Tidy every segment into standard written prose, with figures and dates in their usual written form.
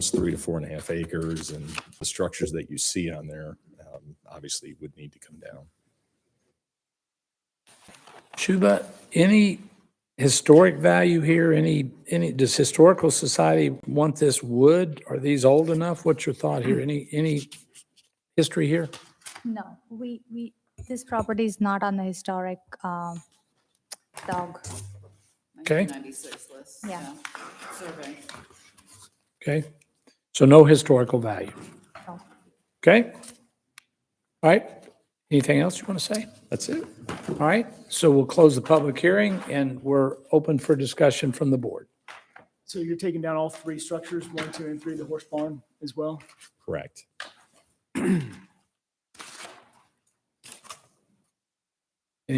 homes, 3 to 4.5 acres, and the structures that you see on there obviously would need to come down. Shuba, any historic value here? Does Historical Society want this wood? Are these old enough? What's your thought here? Any history here? No, this property is not on the historic dog. Okay. 1996 list. Yeah. Survey. Okay. So no historical value. No. Okay. All right. Anything else you want to say? That's it. All right. So we'll close the public hearing and we're open for discussion from the board. So you're taking down all 3 structures, 1, 2, and 3, the horse barn as well? Correct. Any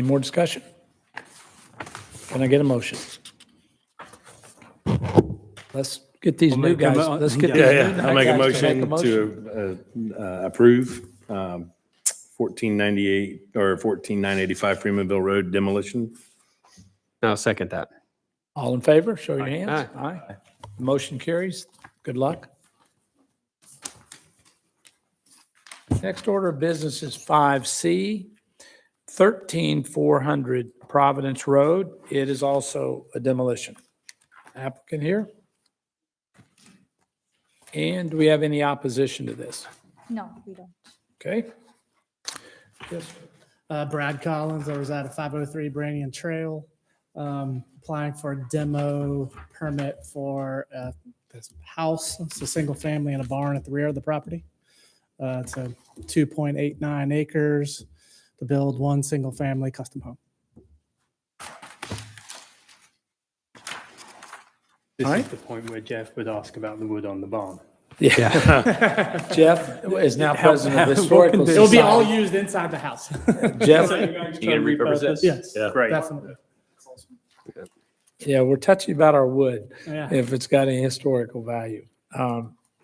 more discussion? Can I get a motion? Let's get these new guys. Let's get these new I'll make a guys to motion to approve 1498 or 14985 Freemanville Road demolition. I'll second that. All in favor, show your hands. Aye. Aye. Motion carries. Good luck. Next order of business is 5C, 13400 Providence Road. It is also a demolition. Applicant here? And do we have any opposition to this? No, we don't. Okay. Yes. Brad Collins, I was at a 503 Brannian Trail, applying for a demo permit for this house. It's a single family and a barn at the rear of the property. It's a 2.89 acres to build one single family custom home. This All is right. the point where Jeff would ask about the wood on the barn. Yeah. Jeff is now president of the Historical It will be all Society. used inside the house. Jeff, You gonna repurpose this? Yes, Yeah. Great. definitely. yeah, we're touchy about our wood Yeah. if it's got any historical value.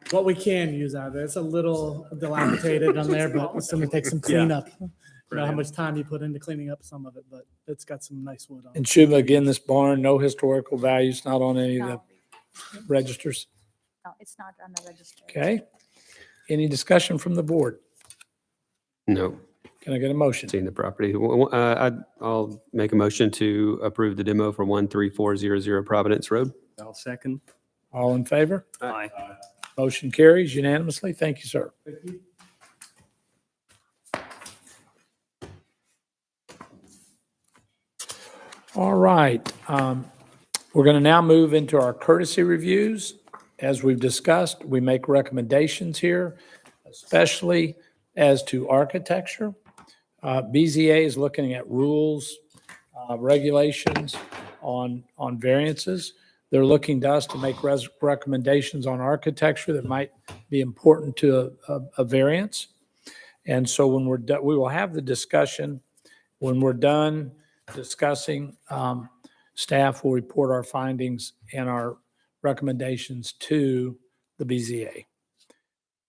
What we can use out of it, it's a little dilapidated on there, but it's going to take some cleanup. I don't know how much time you put into cleaning up some of it, but it's got some nice wood on it. And Shuba, again, this barn, no historical values, not on any of the No, registers. no, it's not on the register. Okay. Any discussion from the board? No, Can I get a motion? seen the property. I'll make a motion to approve the demo for 13400 Providence Road. I'll second. All in favor? Aye. Motion carries unanimously. Thank you, sir. All right. We're going to now move into our courtesy reviews. As we've discussed, we make recommendations here, especially as to architecture. BZA is looking at rules, regulations on variances. They're looking to us to make recommendations on architecture that might be important to a variance. And so when we're done, we will have the discussion. When we're done discussing, staff will report our findings and our recommendations to the BZA.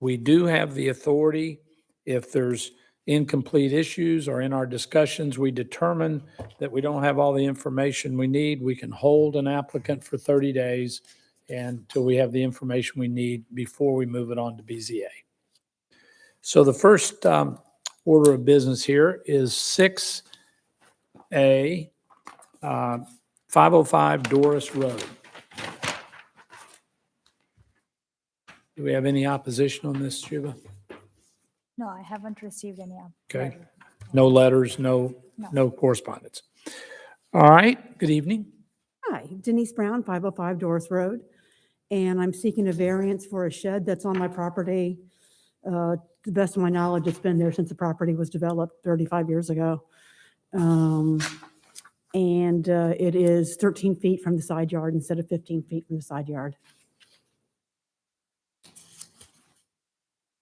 We do have the authority, if there's incomplete issues or in our discussions, we determine that we don't have all the information we need, we can hold an applicant for 30 days until we have the information we need before we move it on to BZA. So the first order of business here is 6A, 505 Doris Road. Do we have any opposition on this, Shuba? No, I haven't received any. Okay. letter. No letters, no correspondence. All right, good evening. Hi, Denise Brown, 505 Doris Road, and I'm seeking a variance for a shed that's on my property. To the best of my knowledge, it's been there since the property was developed 35 years ago. And it is 13 feet from the side yard instead of 15 feet from the side yard.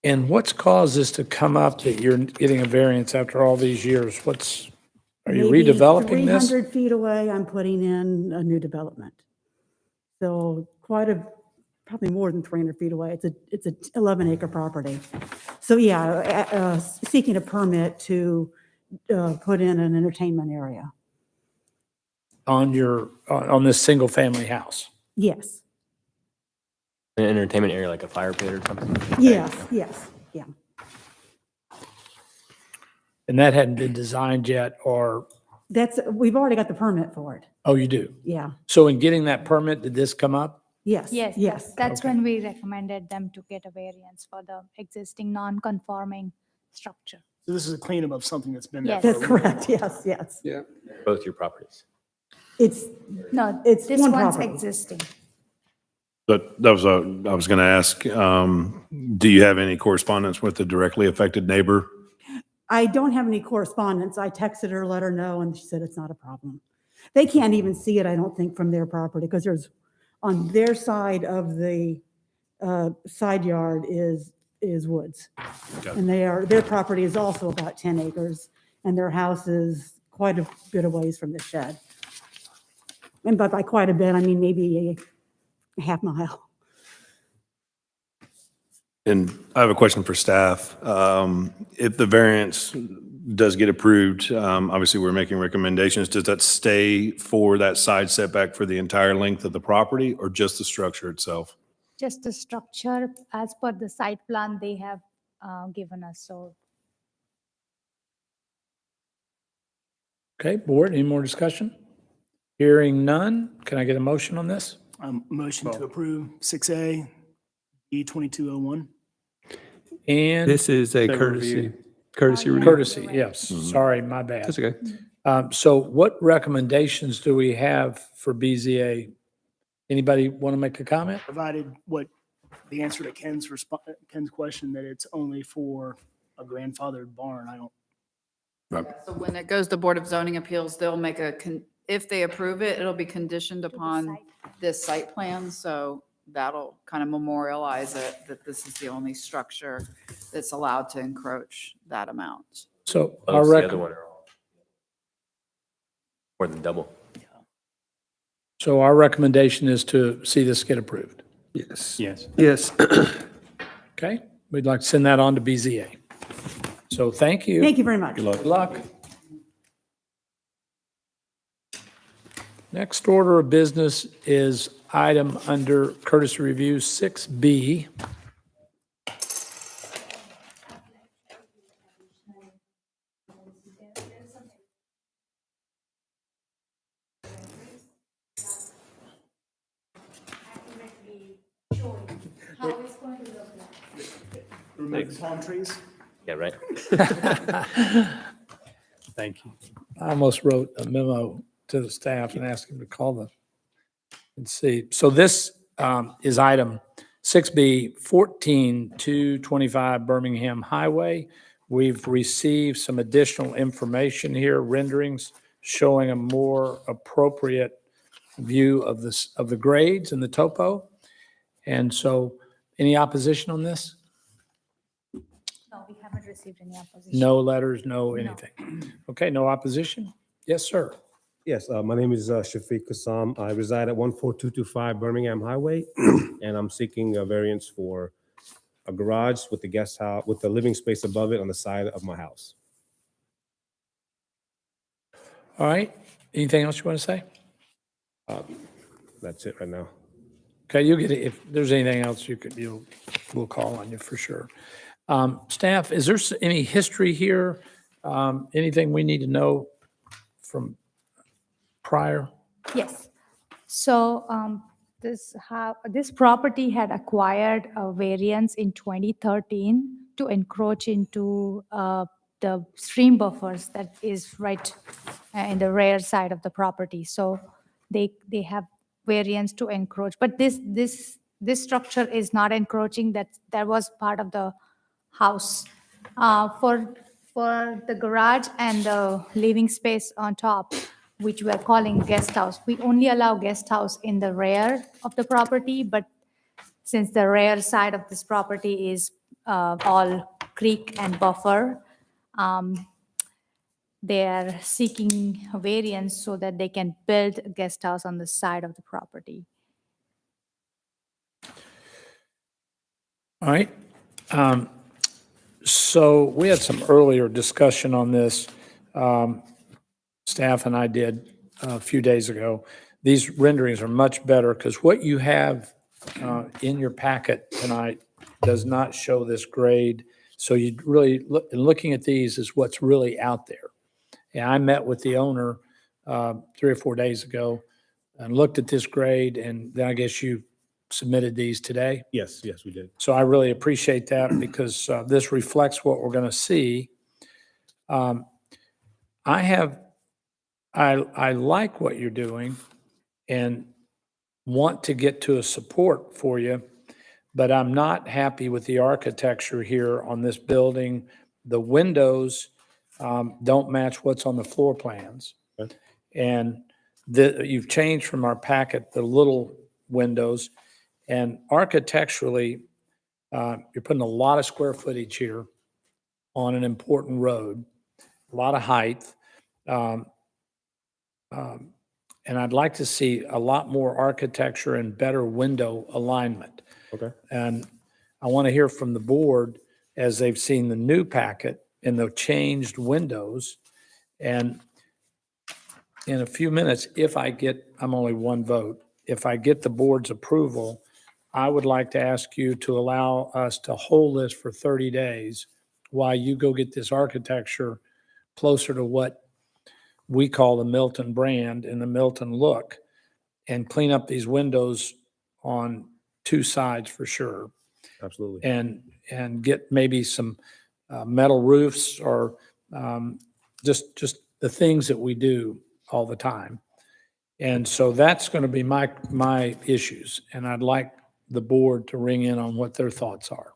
And what's caused this to come up that you're getting a variance after all these years? Are you Maybe redeveloping this? 300 feet away, I'm putting in a new development. So probably more than 300 feet away. It's a 11-acre property. So yeah, seeking a permit to put in an entertainment area. On this single family house? Yes. An entertainment area like a fire pit or something? Yes, yes, yeah. And that hadn't been designed yet, or, We've already got the permit for it. oh, you do? Yeah, So in getting that permit, did this come up? yes. Yes, Yes. that's Okay. when we recommended them to get a variance for the existing non-conforming structure. So this is a cleanup of something that's been there. Yes. for a That's while. correct, yes, yes. Yeah. Both your properties? It's, No, It's this one one's property. existing. But I was going to ask, do you have any correspondence with the directly affected neighbor? I don't have any correspondence. I texted her, let her know, and she said it's not a problem. They can't even see it, I don't think, from their property, because there's, on their side of the side yard is woods. Okay. And their property is also about 10 acres, and their house is quite a bit of ways from the shed. And by quite a bit, I mean maybe a half mile. And I have a question for staff. If the variance does get approved, obviously we're making recommendations. Does that stay for that side setback for the entire length of the property or just the structure itself? Just the structure as per the site plan they have given us, so. Okay, board, any more discussion? Hearing none, can I get a motion on this? Motion to approve 6A, E2201. And This is a So courtesy, review. courtesy review. courtesy, yes, sorry, my bad. That's okay. So what recommendations do we have for BZA? Anybody want to make a comment? Provided what the answer to Ken's question, that it's only for a grandfathered barn. I don't, So when it goes to Board of Zoning Appeals, they'll make if they approve it, it'll be conditioned to the upon site. this site plan. So that'll kind of memorialize it, that this is the only structure that's allowed to encroach that amount. So our Both the other rec, one are all more than double. so our recommendation is to see this get approved. Yes. Yes. Yes. Okay, we'd like to send that on to BZA. So thank you. Thank you very much. Good luck. Next order of business is item under courtesy review 6B. remove the palm trees. Yeah, right? Thank you. I almost wrote a memo to the staff and asked them to call them and see. So this is item 6B, 14225 Birmingham Highway. We've received some additional information here, renderings showing a more appropriate view of this, of the grades and the topo. And so, any opposition on this? No, we haven't received any opposition. No letters, no anything. Okay, no opposition? Yes, sir. Yes, my name is Shafiq Kassam. I reside at 14225 Birmingham Highway, and I'm seeking a variance for a garage with the guest house, with the living space above it on the side of my house. All right, anything else you want to say? That's it right now. Okay, you'll get it. If there's anything else we'll call on you for sure. Staff, is there any history here? Anything we need to know from prior? Yes. So this property had acquired a variance in 2013 to encroach into the stream buffers that is right in the rear side of the property. So they have variance to encroach, but this structure is not encroaching. That was part of the house. For the garage and the living space on top, which we are calling guest house, we only allow guest house in the rear of the property, but since the rear side of this property is all creek and buffer, they are seeking a variance so that they can build a guest house on the side of the property. All right. So we had some earlier discussion on this. Staff and I did a few days ago. These renderings are much better because what you have in your packet tonight does not show this grade. So you really, looking at these is what's really out there. And I met with the owner 3 or 4 days ago and looked at this grade, and then I guess you submitted these today. Yes, yes, we did. So I really appreciate that because this reflects what we're going to see. I like what you're doing and want to get to a support for you, but I'm not happy with the architecture here on this building. The windows don't match what's on the floor plans. Okay. And you've changed from our packet, the little windows, and architecturally, you're putting a lot of square footage here on an important road, a lot of height. And I'd like to see a lot more architecture and better window alignment. Okay. And I want to hear from the board as they've seen the new packet and the changed windows. And in a few minutes, I'm only one vote, if I get the board's approval, I would like to ask you to allow us to hold this for 30 days while you go get this architecture closer to what we call the Milton brand and the Milton look, and clean up these windows on 2 sides for sure. Absolutely. And get maybe some metal roofs or just the things that we do all the time. And so that's going to be my issues. And I'd like the board to ring in on what their thoughts are.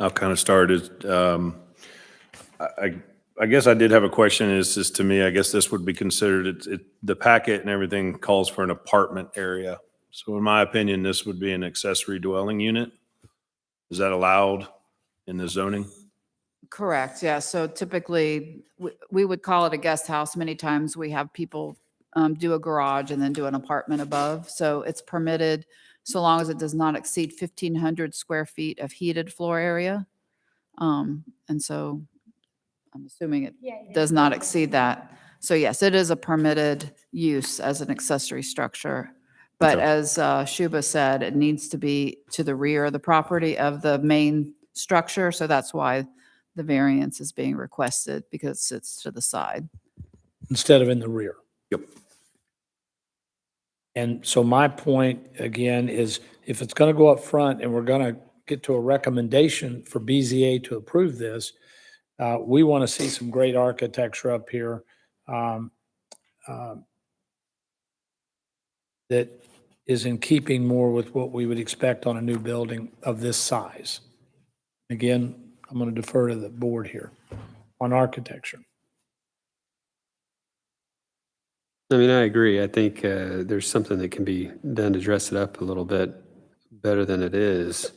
I'll kind of start as, I guess I did have a question. Is this, to me, I guess this would be considered, the packet and everything calls for an apartment area. So in my opinion, this would be an accessory dwelling unit. Is that allowed in the zoning? Correct, yeah. So typically, we would call it a guest house. Many times we have people do a garage and then do an apartment above. So it's permitted so long as it does not exceed 1,500 square feet of heated floor area. And so I'm assuming it does not exceed that. So yes, it is a permitted use as an accessory structure. But Okay. as Shuba said, it needs to be to the rear of the property of the main structure. So that's why the variance is being requested, because it sits to the side. Instead of in the rear. Yep. And so my point, again, is if it's going to go up front and we're going to get to a recommendation for BZA to approve this, we want to see some great architecture up here that is in keeping more with what we would expect on a new building of this size. Again, I'm going to defer to the board here on architecture. I mean, I agree. I think there's something that can be done to dress it up a little bit better than it is.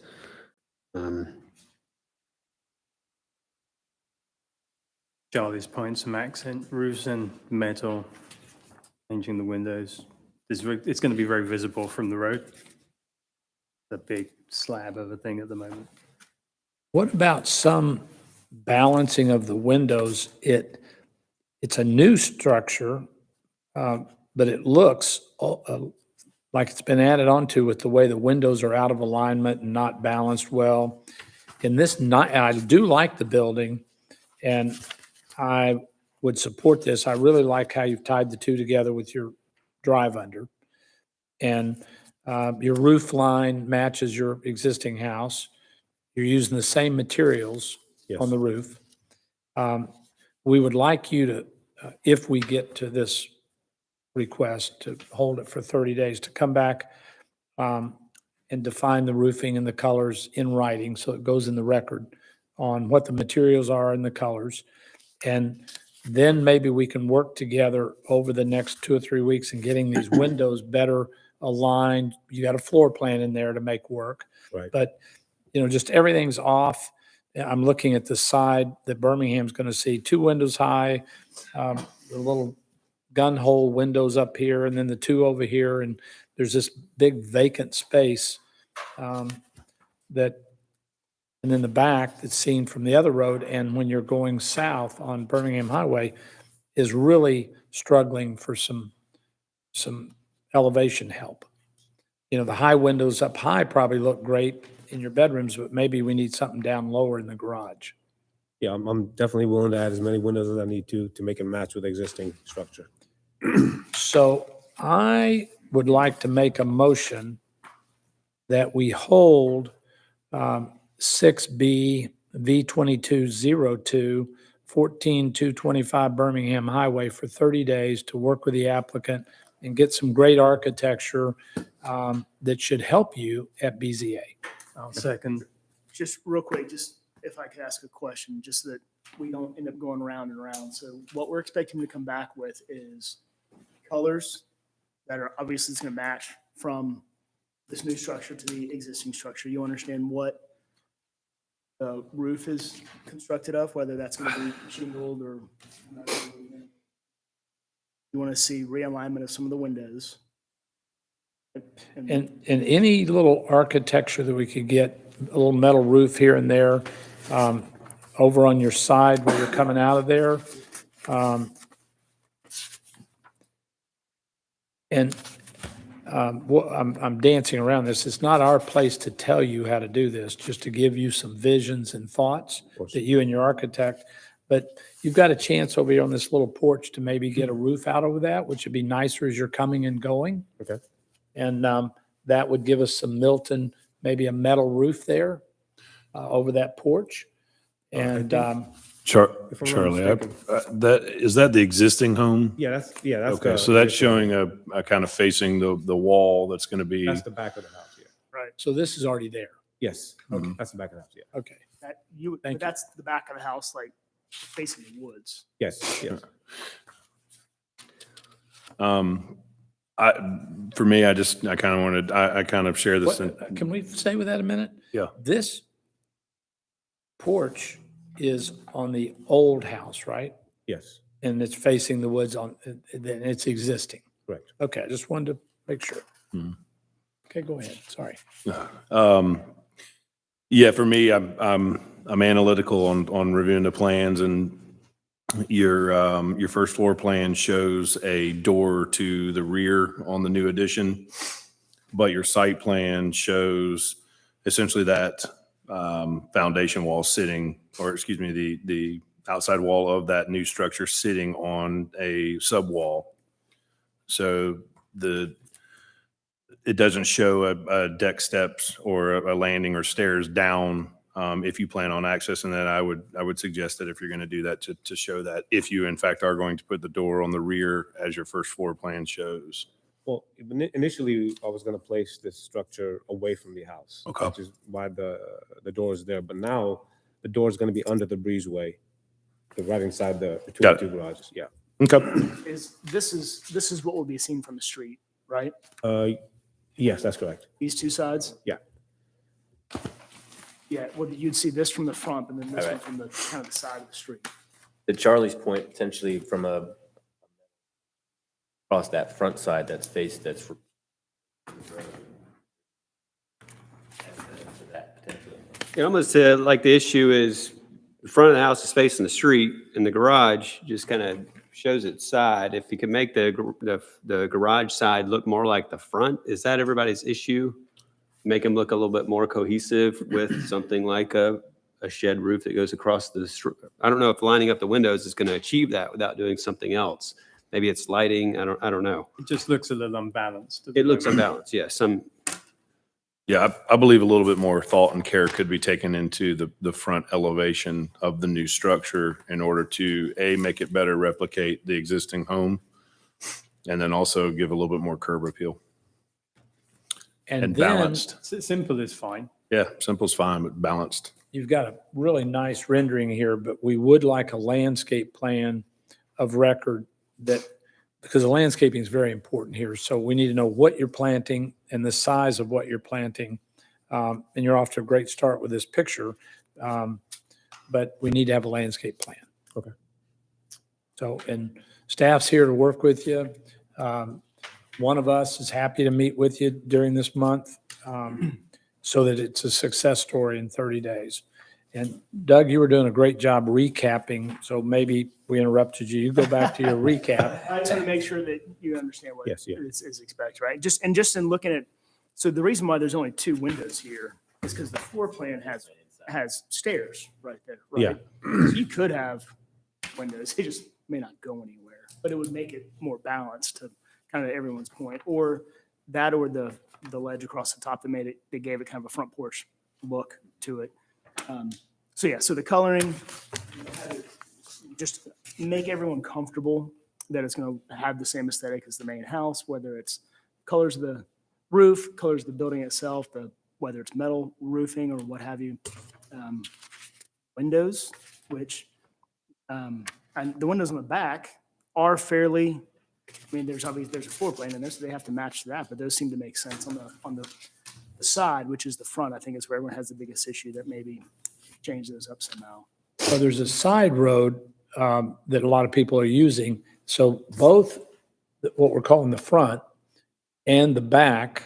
Charlie's point, some accent roofs and metal, changing the windows. It's going to be very visible from the road. The big slab of a thing at the moment. What about some balancing of the windows? It's a new structure, but it looks like it's been added onto with the way the windows are out of alignment and not balanced well. In this, I do like the building, and I would support this. I really like how you've tied the two together with your drive under. And your roof line matches your existing house. You're using the same materials on the roof. We would like you to, if we get to this request, to hold it for 30 days, to come back and define the roofing and the colors in writing so it goes in the record on what the materials are and the colors. And then maybe we can work together over the next 2 or 3 weeks in getting these windows better aligned. You got a floor plan in there to make work. Right. But, just everything's off. I'm looking at the side that Birmingham's going to see 2 windows high, the little gun hole windows up here, and then the 2 over here. And there's this big vacant space and then the back that's seen from the other road. And when you're going south on Birmingham Highway is really struggling for some elevation help. You know, the high windows up high probably look great in your bedrooms, but maybe we need something down lower in the garage. Yeah, I'm definitely willing to add as many windows as I need to make it match with the existing structure. So I would like to make a motion that we hold 6B V2202 14225 Birmingham Highway for 30 days to work with the applicant and get some great architecture that should help you at BZA. I'll second. Just real quick, just if I could ask a question, just so that we don't end up going round and round. So what we're expecting to come back with is colors that are obviously going to match from this new structure to the existing structure. You understand what the roof is constructed of, whether that's going to be shingled or you want to see realignment of some of the windows. And any little architecture that we could get, a little metal roof here and there, over on your side where you're coming out of there. I'm dancing around this. It's not our place to tell you how to do this, just to give you some visions and thoughts that you and your architect. But you've got a chance over here on this little porch to maybe get a roof out over that, which would be nicer as you're coming and going. Okay. And that would give us some Milton, maybe a metal roof there over that porch. And If I'm not Charlie, mistaken. is that the existing home? Yeah, that's Okay, so that's showing a kind of facing the wall that's going to be, That's the back of the house, yeah. Right. so this is already there. Yes, Okay. that's the back of the house, yeah. Okay. But Thank you. that's the back of the house, like facing the woods. Yes, yes. for me, I kind of wanted, I kind of share this. What, can we stay with that a minute? Yeah. This porch is on the old house, right? Yes, And it's facing the woods on, and it's existing. correct. Okay, I just wanted to make sure. Mhm. Okay, go ahead. Sorry. Yeah, for me, I'm analytical on reviewing the plans, and your first floor plan shows a door to the rear on the new addition, but your site plan shows essentially that foundation wall sitting, or excuse me, the outside wall of that new structure sitting on a subwall. So it doesn't show a deck steps or a landing or stairs down. If you plan on accessing that, I would suggest that if you're going to do that, to show that, if you in fact are going to put the door on the rear as your first floor plan shows. Well, initially, I was gonna place this structure away from the house. Okay. Which is why the door is there, but now the door is gonna be under the breezeway, right inside between Got the it. two garages, yeah. Okay. This is what will be seen from the street, right? Yes, that's correct. These two sides? Yeah. Yeah, well, you'd see this from the front and then this one Alright. from the kind of the side of the street. To Charlie's point, potentially from across that front side that's faced, that's It almost like the issue is the front of the house is facing the street and the garage just kind of shows its side. If you could make the garage side look more like the front, is that everybody's issue? Make them look a little bit more cohesive with something like a shed roof that goes across the street. I don't know if lining up the windows is going to achieve that without doing something else. Maybe it's lighting. I don't know. It just looks a little unbalanced. It looks unbalanced. Yeah. Yeah, I believe a little bit more thought and care could be taken into the front elevation of the new structure in order to, A, make it better replicate the existing home, and then also give a little bit more curb appeal and then balanced. Simple is fine. Yeah, simple's fine, but balanced. you've got a really nice rendering here, but we would like a landscape plan of record that, because the landscaping is very important here. So we need to know what you're planting and the size of what you're planting. And you're off to a great start with this picture. But we need to have a landscape plan. Okay. So, and staff's here to work with you. One of us is happy to meet with you during this month so that it's a success story in 30 days. And Doug, you were doing a great job recapping, so maybe we interrupted you. You go back to your recap. I just want to make sure that you understand what Yes, yeah. is expected, right? Just in looking at, so the reason why there's only 2 windows here is because the floor plan has stairs right there, right? So you could have windows, they just may not go anywhere, but it would make it more balanced to kind of everyone's point, or that, or the ledge across the top that gave it kind of a front porch look to it. So yeah, so the coloring, just make everyone comfortable that it's going to have the same aesthetic as the main house, whether it's colors of the roof, colors of the building itself, whether it's metal roofing or what have you. Windows, which, and the windows on the back are fairly, I mean, there's a floor plan in there, so they have to match that, but those seem to make sense on the side, which is the front. I think is where everyone has the biggest issue, that maybe change those up somehow. So there's a side road that a lot of people are using. So both what we're calling the front and the back,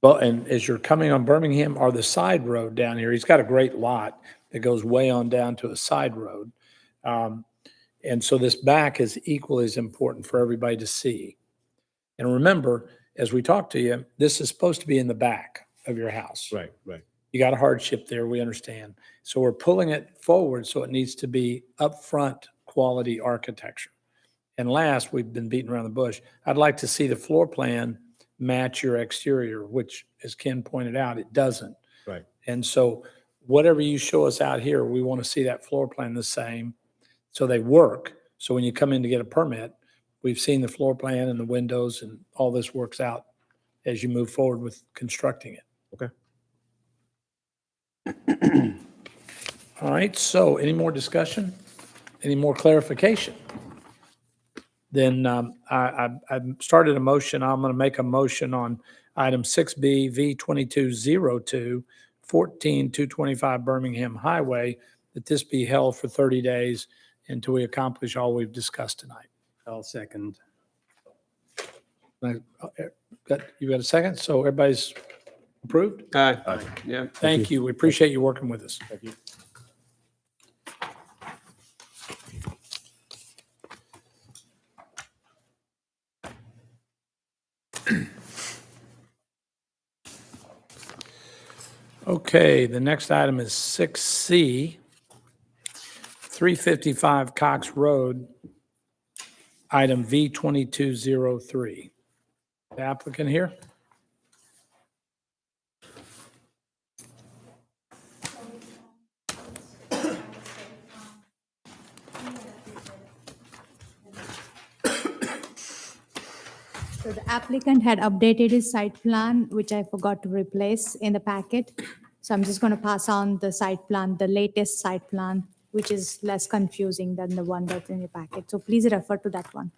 and as you're coming on Birmingham, are the side road down here. He's got a great lot that goes way on down to a side road. And so this back is equally as important for everybody to see. And remember, as we talk to you, this is supposed to be in the back of your house. Right, right. You got a hardship there, we understand. So we're pulling it forward, so it needs to be upfront quality architecture. And last, we've been beating around the bush. I'd like to see the floor plan match your exterior, which, as Ken pointed out, it doesn't. Right. And so whatever you show us out here, we want to see that floor plan the same, so they work. So when you come in to get a permit, we've seen the floor plan and the windows, and all this works out as you move forward with constructing it. Okay. All right, so any more discussion? Any more clarification? Then I started a motion. I'm going to make a motion on item 6B, V2202, 14225 Birmingham Highway, that this be held for 30 days until we accomplish all we've discussed tonight. I'll second. You got a second? So everybody's approved? Aye. Yeah. Thank you. We appreciate you working with us. Thank you. Okay, the next item is 6C, 355 Cox Road, item V2203. The applicant here? So the applicant had updated his site plan, which I forgot to replace in the packet. So I'm just going to pass on the site plan, the latest site plan, which is less confusing than the one that's in the packet. So please refer to that one.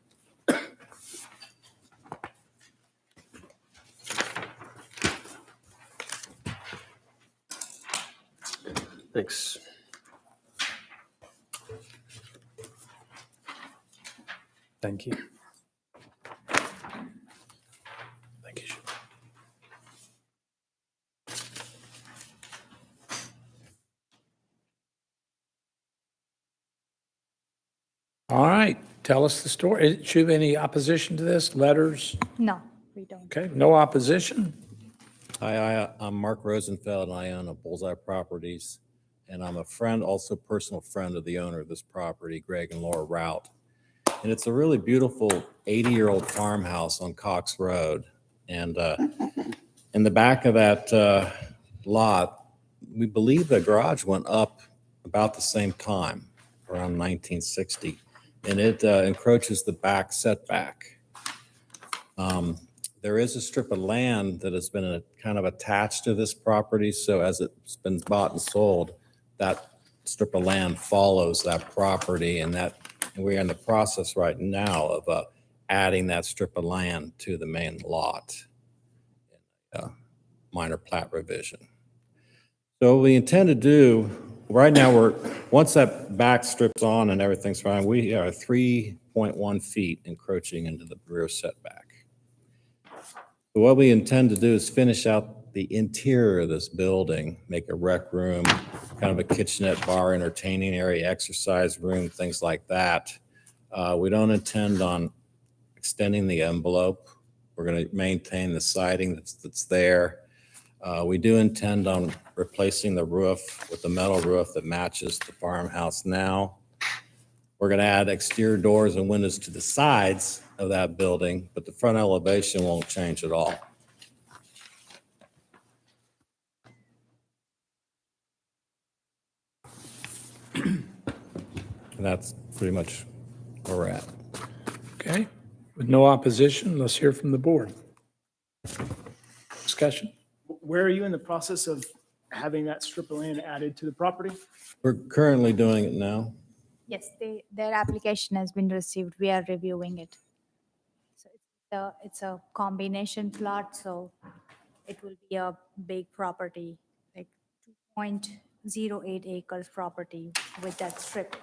Thanks. Thank you. Thank you. All right, tell us the story. Should be any opposition to this? Letters? No, we don't. Okay, no opposition? Hi, I'm Mark Rosenfeld, and I own a Bullseye Properties, and I'm a friend, also personal friend of the owner of this property, Greg and Laura Rout. And it's a really beautiful 80-year-old farmhouse on Cox Road. And in the back of that lot, we believe the garage went up about the same time, around 1960, and it encroaches the back setback. There is a strip of land that has been kind of attached to this property, so as it's been bought and sold, that strip of land follows that property, and we're in the process right now of adding that strip of land to the main lot. Minor plat revision. So what we intend to do, right now, once that back strip's on and everything's fine, we are 3.1 feet encroaching into the rear setback. So what we intend to do is finish out the interior of this building, make a rec room, kind of a kitchenette, bar, entertaining area, exercise room, things like that. We don't intend on extending the envelope. We're going to maintain the siding that's there. We do intend on replacing the roof with a metal roof that matches the farmhouse now. We're going to add exterior doors and windows to the sides of that building, but the front elevation won't change at all. And that's pretty much where we're at. Okay, with no opposition, let's hear from the board. Discussion? Where are you in the process of having that strip of land added to the property? We're currently doing it now. Yes, their application has been received. We are reviewing it. So it's a combination plot, so it will be a big property, like 2.08 acres property with that strip.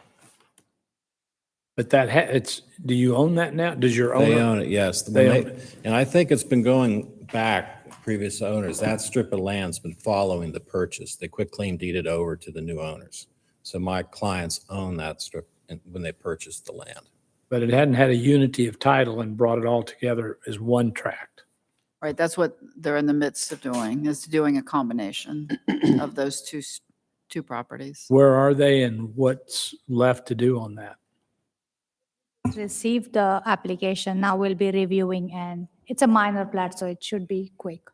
But do you own that now? Does your owner? They own it, yes. They own it. And I think it's been going back, previous owners, that strip of land's been following the purchase. They quit claim deeded over to the new owners. So my clients own that strip when they purchased the land. But it hadn't had a unity of title and brought it all together as one tract. Right, that's what they're in the midst of doing, is doing a combination of those two properties. Where are they and what's left to do on that? Received the application, now we'll be reviewing, and it's a minor plat, so it should be quick.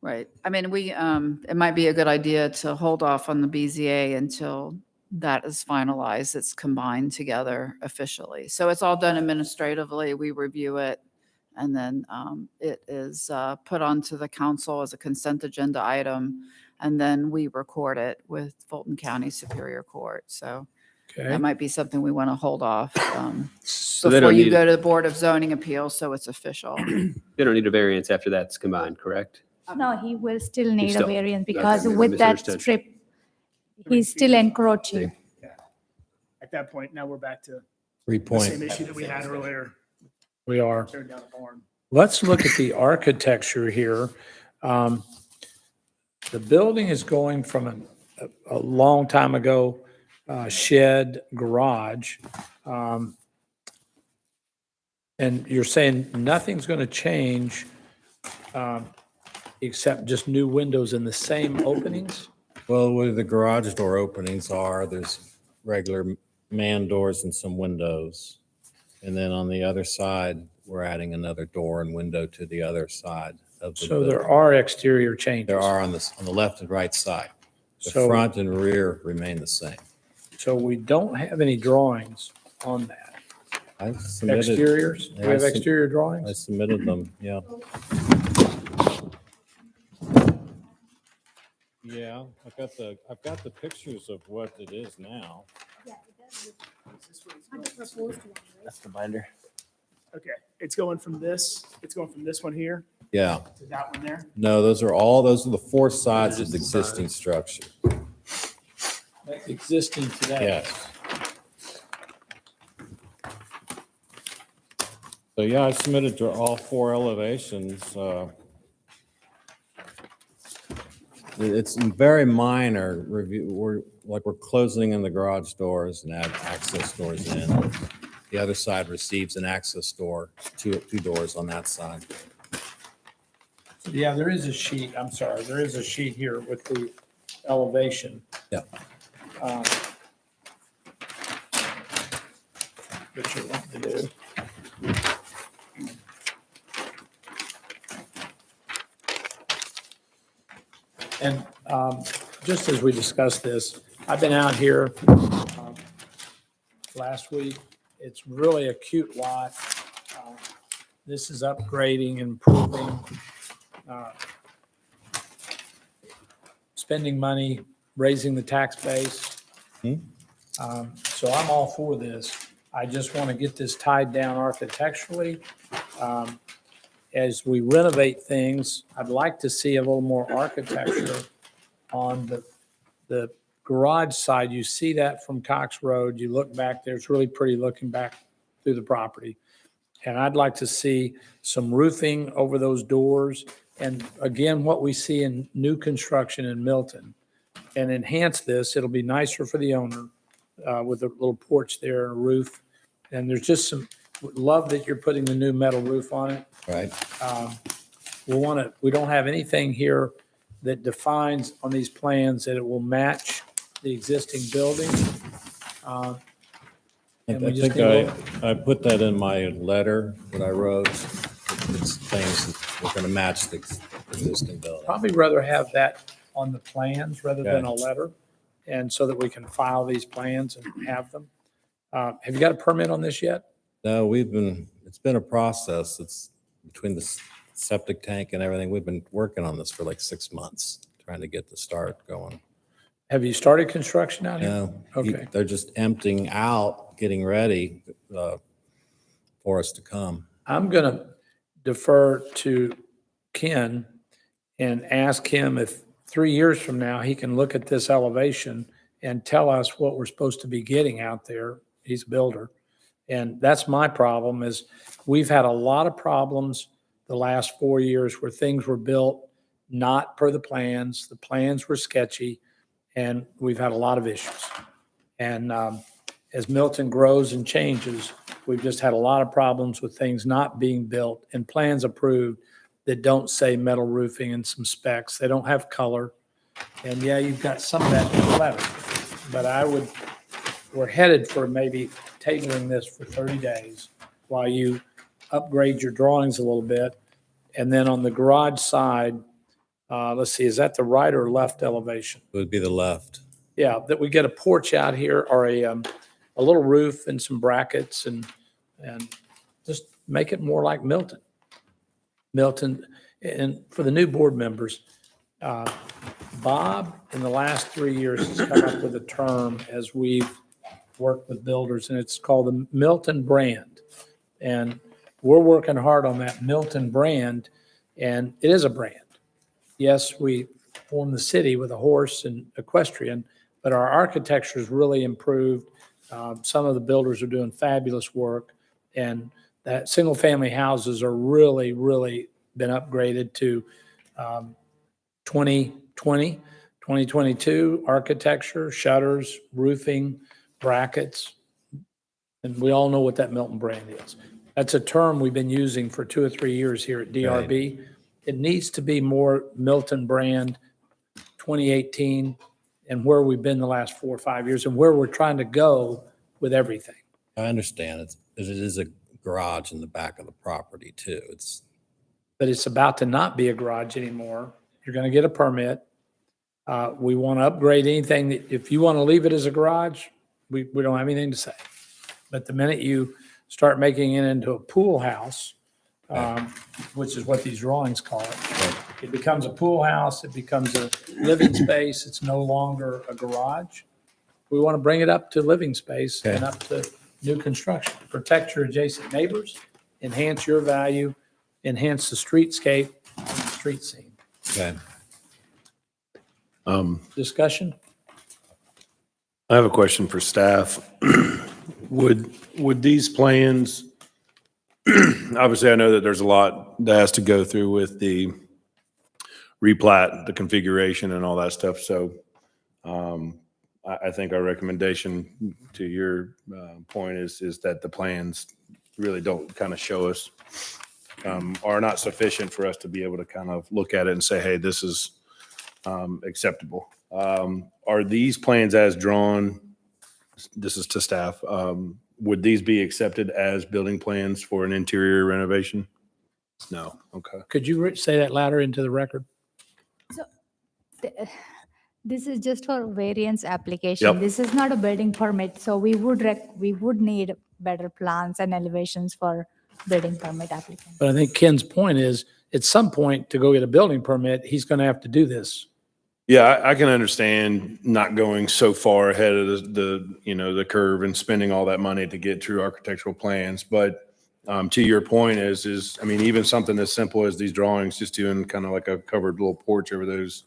Right. I mean, it might be a good idea to hold off on the BZA until that is finalized. It's combined together officially. So it's all done administratively. We review it, and then it is put onto the council as a consent agenda item, and then we record it with Fulton County Superior Court. So Okay. that might be something we want to hold off So they before don't you need, go to the Board of Zoning Appeals, so it's official. they don't need a variance after that's combined, correct? No, he will still need a still- variance because okay, with that misunderstood. strip, he's still encroaching. At that point, now we're back to Three the same point. issue that we had earlier, We are. tearing down the barn. Let's look at the architecture here. The building is going from a long time ago shed garage. And you're saying nothing's going to change except just new windows in the same openings? Well, where the garage door openings are, there's regular man doors and some windows. And then on the other side, we're adding another door and window to the other side of the So there building. are exterior changes. There are on the left and right side. The So- front and rear remain the same. So we don't have any drawings on that. I submitted, Exteriors? Do we have I exterior I drawings? submitted them, yeah. Yeah, I've got the pictures of what it is now. That's the binder. Okay, it's going from this one here Yeah, to that one there. no, those are the four sides of the existing structure. That's existing today. Yes. So, yeah, I submitted to all four elevations. It's very minor review. We're closing in the garage doors and add access doors in. The other side receives an access door, two doors on that side. Yeah, there is a sheet, I'm sorry, there is a sheet here with the elevation. Yeah. What you want to do. And just as we discussed this, I've been out here last week. It's really a cute lot. This is upgrading, improving, spending money, raising the tax base. So I'm all for this. I just want to get this tied down architecturally. As we renovate things, I'd like to see a little more architecture on the garage side. You see that from Cox Road. You look back there, it's really pretty looking back through the property. And I'd like to see some roofing over those doors. And again, what we see in new construction in Milton, and enhance this. It'll be nicer for the owner with a little porch there and a roof. And there's just some, love that you're putting the new metal roof on it. Right. We don't have anything here that defines on these plans that it will match the existing building. And we I just think need I put that in my letter that I wrote. It's things that we're going to match the existing building. probably rather have that on the plans rather than a Okay. letter. And so that we can file these plans and have them. Have you got a permit on this yet? No, it's been a process. It's between the septic tank and everything. We've been working on this for like 6 months, trying to get the start going. Have you started construction out here? No, Okay. they're just emptying out, getting ready for us to come. I'm going to defer to Ken and ask him if 3 years from now, he can look at this elevation and tell us what we're supposed to be getting out there. He's a builder. And that's my problem is we've had a lot of problems the last 4 years where things were built not per the plans. The plans were sketchy and we've had a lot of issues. And as Milton grows and changes, we've just had a lot of problems with things not being built and plans approved that don't say metal roofing and some specs. They don't have color. And yeah, you've got some of that in the letter. But we're headed for maybe tabling this for 30 days while you upgrade your drawings a little bit. And then on the garage side, let's see, is that the right or left elevation? It would be the left. Yeah, that we get a porch out here or a little roof and some brackets and just make it more like Milton. Milton, and for the new board members, Bob, in the last 3 years, has come up with a term as we've worked with builders, and it's called the Milton Brand. And we're working hard on that Milton Brand, and it is a brand. Yes, we form the city with a horse and equestrian, but our architecture has really improved. Some of the builders are doing fabulous work, and that single-family houses are really, really been upgraded to 2020, 2022 architecture, shutters, roofing, brackets. And we all know what that Milton Brand is. That's a term we've been using for 2 or 3 years here at DRB. It needs to be more Milton Brand 2018 and where we've been the last 4 or 5 years and where we're trying to go with everything. I understand it is a garage in the back of the property too. But it's about to not be a garage anymore. You're going to get a permit. We want to upgrade anything that, if you want to leave it as a garage, we don't have anything to say. But the minute you start making it into a pool house, which is what these drawings call it, it becomes a pool house, it becomes a living space, it's no longer a garage. We want to bring it up to living space and up to new construction. Protect your adjacent neighbors, enhance your value, enhance the streetscape, and the street scene. Okay. Discussion? I have a question for staff. Would these plans, obviously I know that there's a lot that has to go through with the replat, the configuration and all that stuff. So I think our recommendation to your point is that the plans really don't kind of show us, are not sufficient for us to be able to kind of look at it and say, hey, this is acceptable. Are these plans as drawn, this is to staff, would these be accepted as building plans for an interior renovation? No, okay. Could you say that louder into the record? So this is just for variance application. Yep. This is not a building permit, so we would need better plans and elevations for building permit application. But I think Ken's point is, at some point, to go get a building permit, he's going to have to do this. Yeah, I can understand not going so far ahead of the curve and spending all that money to get true architectural plans. But to your point is, I mean, even something as simple as these drawings, just doing kind of like a covered little porch over those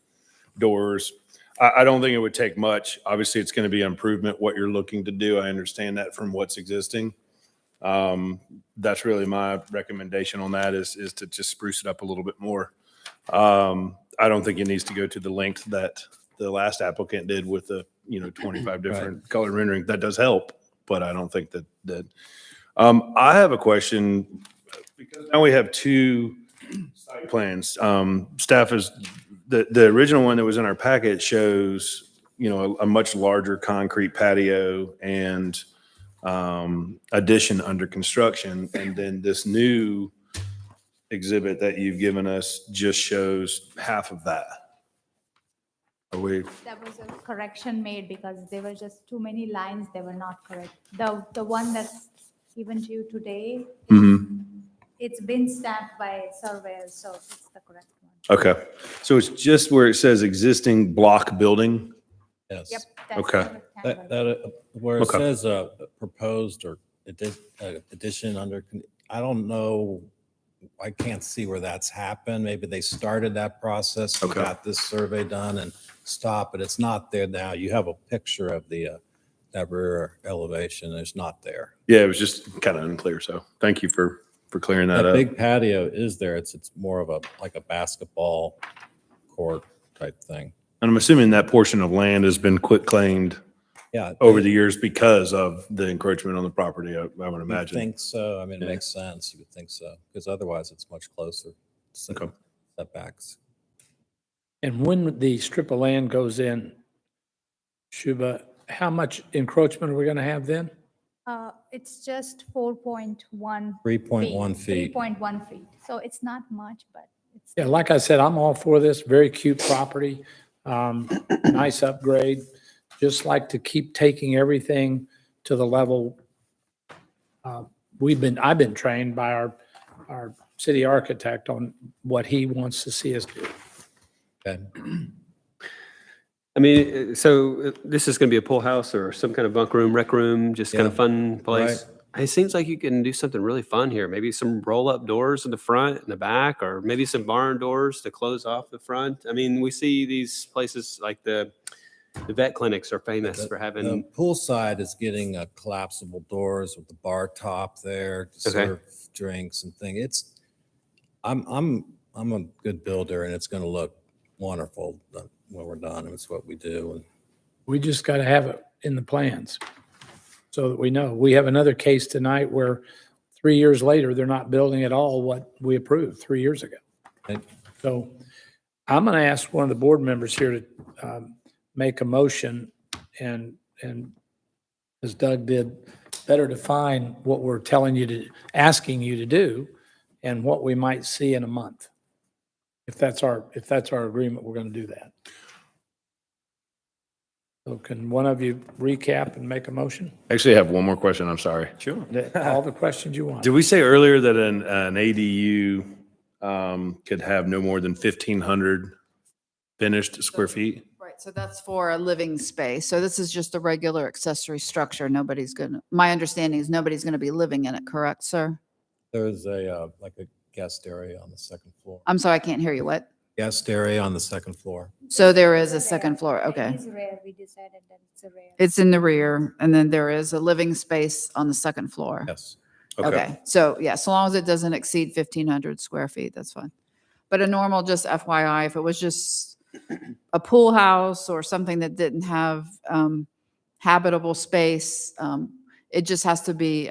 doors. I don't think it would take much. Obviously, it's going to be an improvement what you're looking to do. I understand that from what's existing. That's really my recommendation on that is to just spruce it up a little bit more. I don't think it needs to go to the length that the last applicant did with the, 25 different color rendering. That does help, but I don't think that. I have a question because now we have two site plans. Staff is, the original one that was in our packet shows, a much larger concrete patio and addition under construction. And then this new exhibit that you've given us just shows half of that. Are we? That was a correction made because there were just too many lines, they were not correct. The one that's given to you today, it's been stamped by surveyors, so it's the correct one. Okay. So it's just where it says existing block building? Yes. Yep. that's Okay. the rectangle. That, where it Okay. says proposed or addition under, I don't know, I can't see where that's happened. Maybe they started that process, Okay. got this survey done and stopped, but it's not there now. You have a picture of that rear elevation. It's not there. Yeah, it was just kind of unclear. So thank you for clearing that That up. big patio is there. It's more of like a basketball court type thing. And I'm assuming that portion of land has been quit claimed Yeah. over the years because of the encroachment on the property, I would I imagine. think so. I mean, it Yeah. makes sense. You would think so, because otherwise it's much closer. Okay. Setbacks. And when the strip of land goes in, Shuba, how much encroachment are we going to have then? It's just 4.1. 3.1 feet. 3.1 feet. So it's not much, but it's. Yeah, like I said, I'm all for this. Very cute property. Nice upgrade. Just like to keep taking everything to the level. I've been trained by our city architect on what he wants to see us do. Okay. I mean, so this is going to be a pool house or some kind of bunk room, rec room, just kind of Yeah. fun place. It seems like you can do something really fun here. Maybe some roll-up doors in the front and the back, or maybe some barn doors to close off the front. I mean, we see these places like the vet clinics are famous for The having. poolside is getting collapsible doors with the bar top there to Okay. serve drinks and thing. I'm a good builder and it's going to look wonderful when we're done. It's what we do. And We just got to have it in the plans so that we know. We have another case tonight where 3 years later, they're not building at all what we approved 3 years ago. Okay. So I'm going to ask one of the board members here to make a motion and as Doug did, better define what we're asking you to do and what we might see in a month. If that's our agreement, we're going to do that. So can one of you recap and make a motion? Actually, I have one more question. I'm sorry. Sure. All the questions you want. Did we say earlier that an ADU could have no more than 1,500 finished square feet? Right, so that's for a living space. So this is just a regular accessory structure. My understanding is nobody's going to be living in it, correct, sir? there's like a guest area on the second floor. I'm sorry, I can't hear you. What? Guest area on the second floor. So there is a second floor, okay. It's rare, we decided that it's a rare. It's in the rear, and then there is a living space on the second floor. Yes. Okay, so yeah, so long as it doesn't exceed 1,500 square feet, that's fine. But a normal, just FYI, if it was just a pool house or something that didn't have habitable space, it just has to be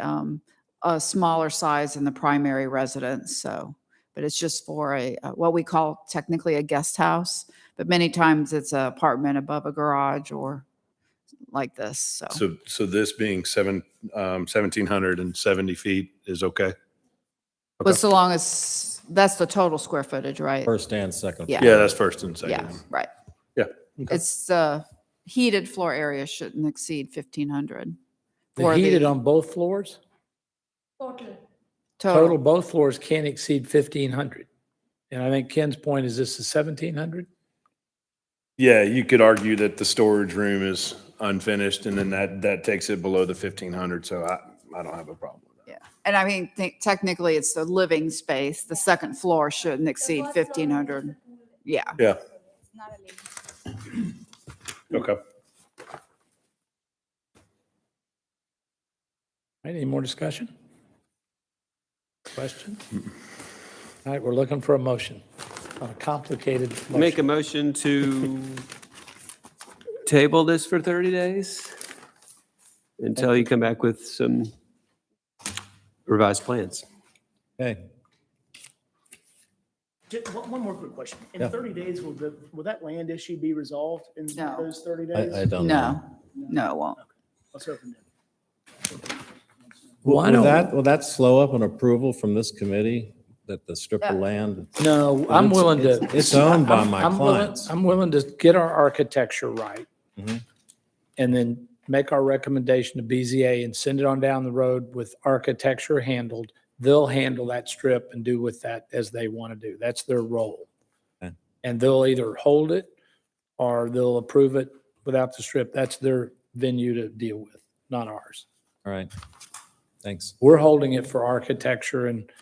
a smaller size than the primary residence, so. But it's just for what we call technically a guest house, but many times it's an apartment above a garage or like this, so. So this being 1,770 feet is okay? But so long as, that's the total square footage, right? First and second. Yeah. Yeah, that's first and second. Yeah, right. Yeah. Okay. It's the heated floor area shouldn't exceed 1,500. The for heated on both floors? Total, both floors can't exceed 1,500. And I think Ken's point is this is 1,700? Yeah, you could argue that the storage room is unfinished and then that takes it below the 1,500. So I don't have a problem with that. Yeah, and I mean, technically it's the living space. The second floor shouldn't exceed 1,500. Yeah. Yeah. It's not a living. Okay. Right, any more discussion? Question? All right, we're looking for a motion, a complicated Make a motion. motion to table this for 30 days until you come back with some revised plans. Okay. Just one more quick question. In Yeah. 30 days, will that land issue be resolved in No. those 30 days? I don't know. No, it won't. Let's open it. Why Will don't, will that slow up an approval from this committee that the strip of Yeah. land? no, I'm It's- willing to. it's owned by I'm- my I'm willing- clients. I'm willing to get our architecture right. Mhm. And then make our recommendation to BZA and send it on down the road with architecture handled. They'll handle that strip and do with that as they want to do. That's their role. Okay. And they'll either hold it or they'll approve it without the strip. That's their venue to deal with, not ours. All right. Thanks. We're holding it for architecture and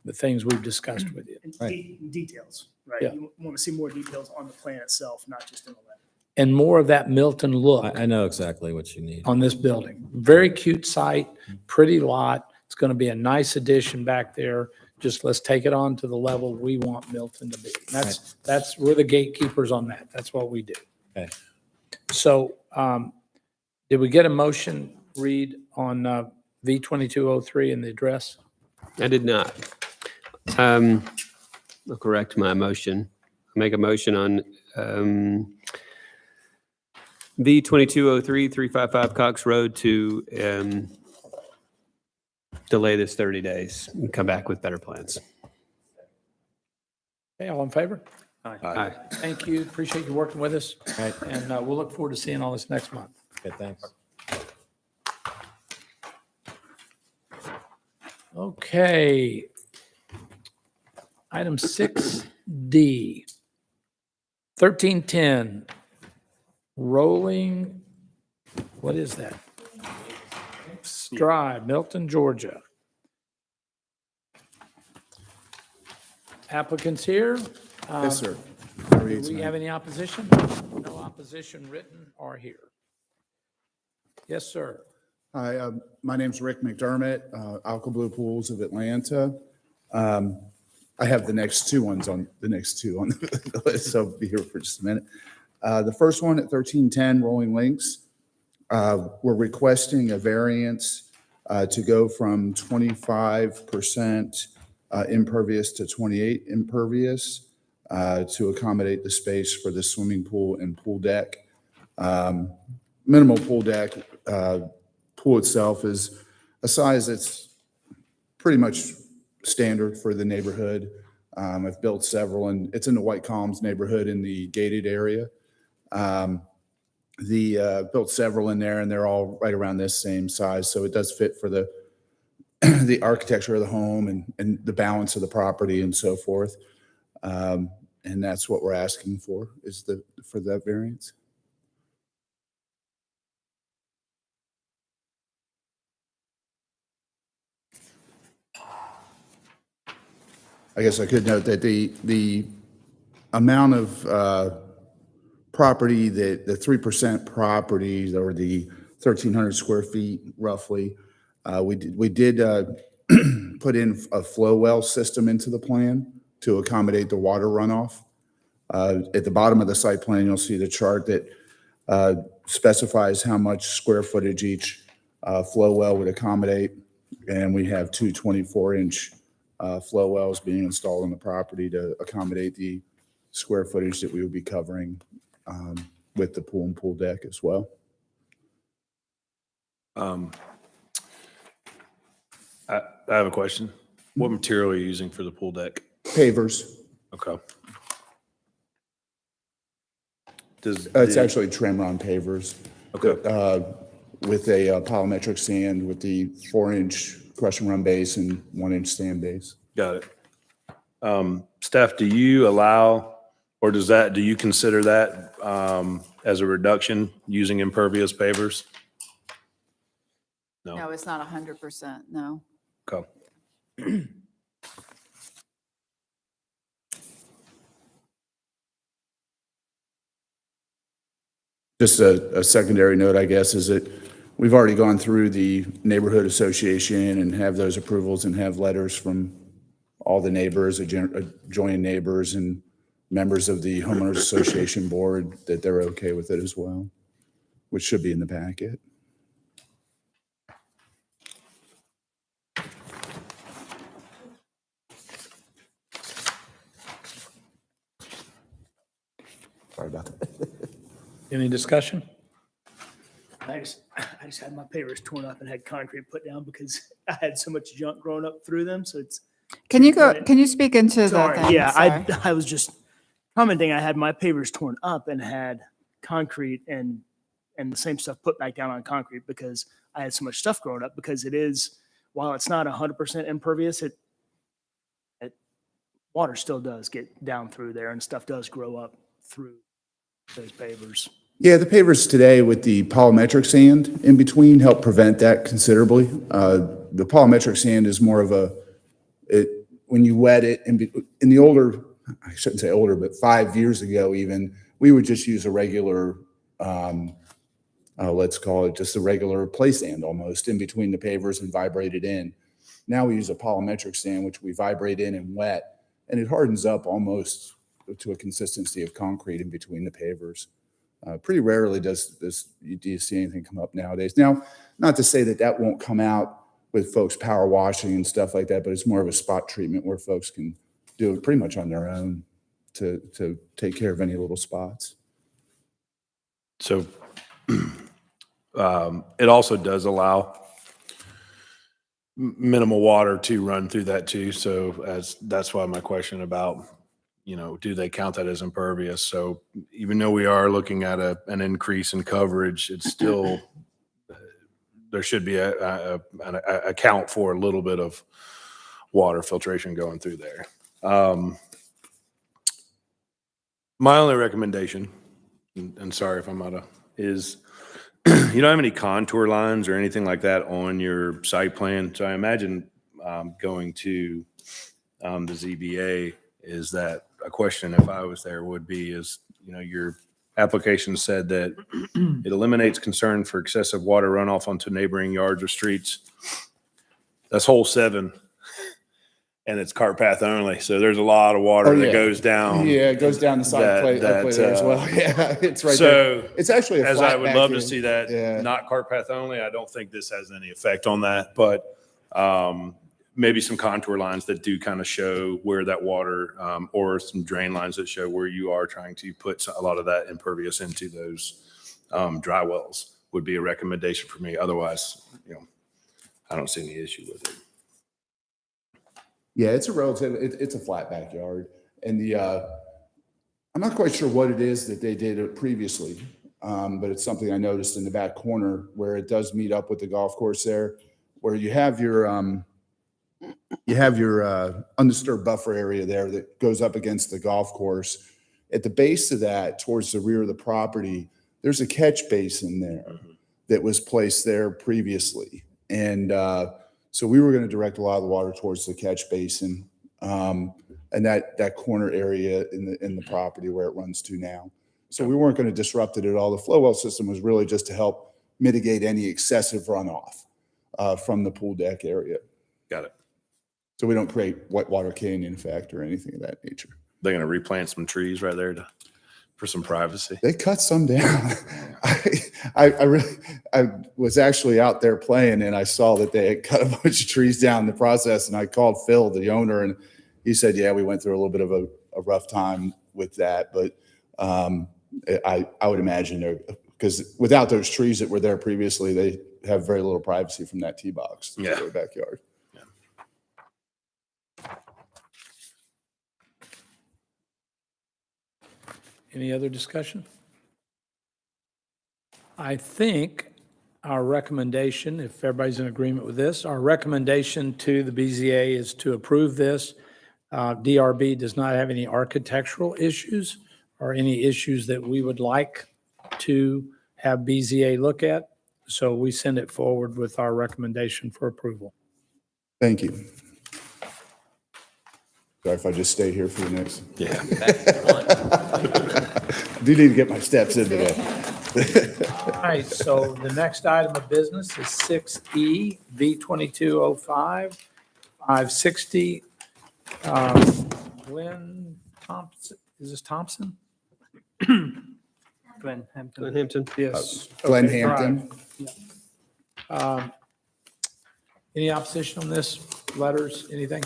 the things we've discussed with you. And Right. details, right? Yeah. You want to see more details on the plan itself, not just in the letter. And more of that Milton look I know exactly what you need. on this building. Very cute site, pretty lot. It's going to be a nice addition back there. Just let's take it on to the level we want Milton to be. We're the gatekeepers on that. That's what we do. Okay. So, did we get a motion, Reed, on V2203 and the address? I did not. I'll correct my motion. Make a motion on V2203, 355 Cox Road to delay this 30 days and come back with better plans. Okay, all in favor? Aye. Thank you. Appreciate you working with us. Right. And we'll look forward to seeing all this next month. Okay, thanks. Okay. Item 6D. 1310, rolling, what is that? Drive, Milton, Georgia. Applicants here? Yes, sir. Do we have any opposition? No opposition written or here. Yes, sir. Hi, my name's Rick McDermott, Alka Blue Pools of Atlanta. I have the next two on the list, so I'll be here for just a minute. The first one at 1310 Rolling Links, we're requesting a variance to go from 25% impervious to 28 impervious to accommodate the space for the swimming pool and pool deck. Minimal pool deck. Pool itself is a size that's pretty much standard for the neighborhood. I've built several, and it's in the White Columns neighborhood in the gated area. Built several in there, and they're all right around this same size, so it does fit for the the architecture of the home and the balance of the property and so forth. And that's what we're asking for, is for that variance. I guess I could note that the amount of property, the 3% property, or the 1,300 square feet roughly, we did put in a flow well system into the plan to accommodate the water runoff. At the bottom of the site plan, you'll see the chart that specifies how much square footage each flow well would accommodate. And we have two 24-inch flow wells being installed on the property to accommodate the square footage that we would be covering with the pool and pool deck as well. I have a question. What material are you using for the pool deck? Pavers. Okay. It's actually trim run pavers. Okay. With a polymetric sand with the 4-inch crush and run base and 1-inch sand base. Got it. Staff, do you allow, or do you consider that as a reduction using impervious pavers? No. No, it's not 100%, no. Okay. Just a secondary note, I guess, is that we've already gone through the neighborhood association and have those approvals and have letters from all the neighbors, adjoining neighbors and members of the homeowners association board that they're okay with it as well, which should be in the packet. Sorry about that. Any discussion? I just had my pavers torn up and had concrete put down because I had so much junk growing up through them. So it's, Can you speak into the sorry. thing? Yeah, Sorry. I was just commenting. I had my pavers torn up and had concrete and the same stuff put back down on concrete because I had so much stuff growing up, because it is, while it's not 100% impervious, it water still does get down through there and stuff does grow up through those pavers. Yeah, the pavers today with the polymetric sand in between help prevent that considerably. The polymetric sand is more of when you wet it, in the older, I shouldn't say older, but 5 years ago even, we would just use a regular, let's call it just a regular play sand almost in between the pavers and vibrate it in. Now we use a polymetric sand, which we vibrate in and wet, and it hardens up almost to a consistency of concrete in between the pavers. Pretty rarely do you see anything come up nowadays. Now, not to say that won't come out with folks power washing and stuff like that, but it's more of a spot treatment where folks can do it pretty much on their own to take care of any little spots. So it also does allow minimal water to run through that too. So that's why my question about, do they count that as impervious? So even though we are looking at an increase in coverage, it's still, there should be an account for a little bit of water filtration going through there. My only recommendation, and sorry if I'm out of, is you don't have any contour lines or anything like that on your site plan. So I imagine going to the ZBA, is that a question, if I was there, would be is, your application said that it eliminates concern for excessive water runoff onto neighboring yards or streets. That's hole 7. And it's cart path only. So there's a lot of water that goes down. Yeah, it goes down the side plate there as well. Yeah, it's right there. It's actually as I would love to see that, not cart path only, I don't think this has any effect on that. But maybe some contour lines that do kind of show where that water, or some drain lines that show where you are trying to put a lot of that impervious into those dry wells would be a recommendation for me. Otherwise, I don't see any issue with it. Yeah, it's a flat backyard. And I'm not quite sure what it is that they did previously, but it's something I noticed in the back corner where it does meet up with the golf course there, where you have your undisturbed buffer area there that goes up against the golf course. At the base of that, towards the rear of the property, there's a catch basin there that was placed there previously. And so we were going to direct a lot of the water towards the catch basin, and that corner area in the property where it runs to now. So we weren't going to disrupt it at all. The flow well system was really just to help mitigate any excessive runoff from the pool deck area. Got it. So we don't create whitewater canyon effect or anything of that nature. They're going to replant some trees right there for some privacy. They cut some down. I was actually out there playing and I saw that they had cut a bunch of trees down in the process, and I called Phil, the owner, and he said, yeah, we went through a little bit of a rough time with that. But I would imagine because without those trees that were there previously, they have very little privacy from that tee box to their backyard. Any other discussion? I think our recommendation, if everybody's in agreement with this, our recommendation to the BZA is to approve this. DRB does not have any architectural issues or any issues that we would like to have BZA look at. So we send it forward with our recommendation for approval. Thank you. Sorry if I just stay here for the next. Yeah. I do need to get my steps in today. All right, so the next item of business is 6E, V2205, 560. Glenn Thompson, is this Thompson? Glen Hampton. Glen Hampton. Yes. Glen Okay, Hampton. right. Any opposition on this? Letters, anything?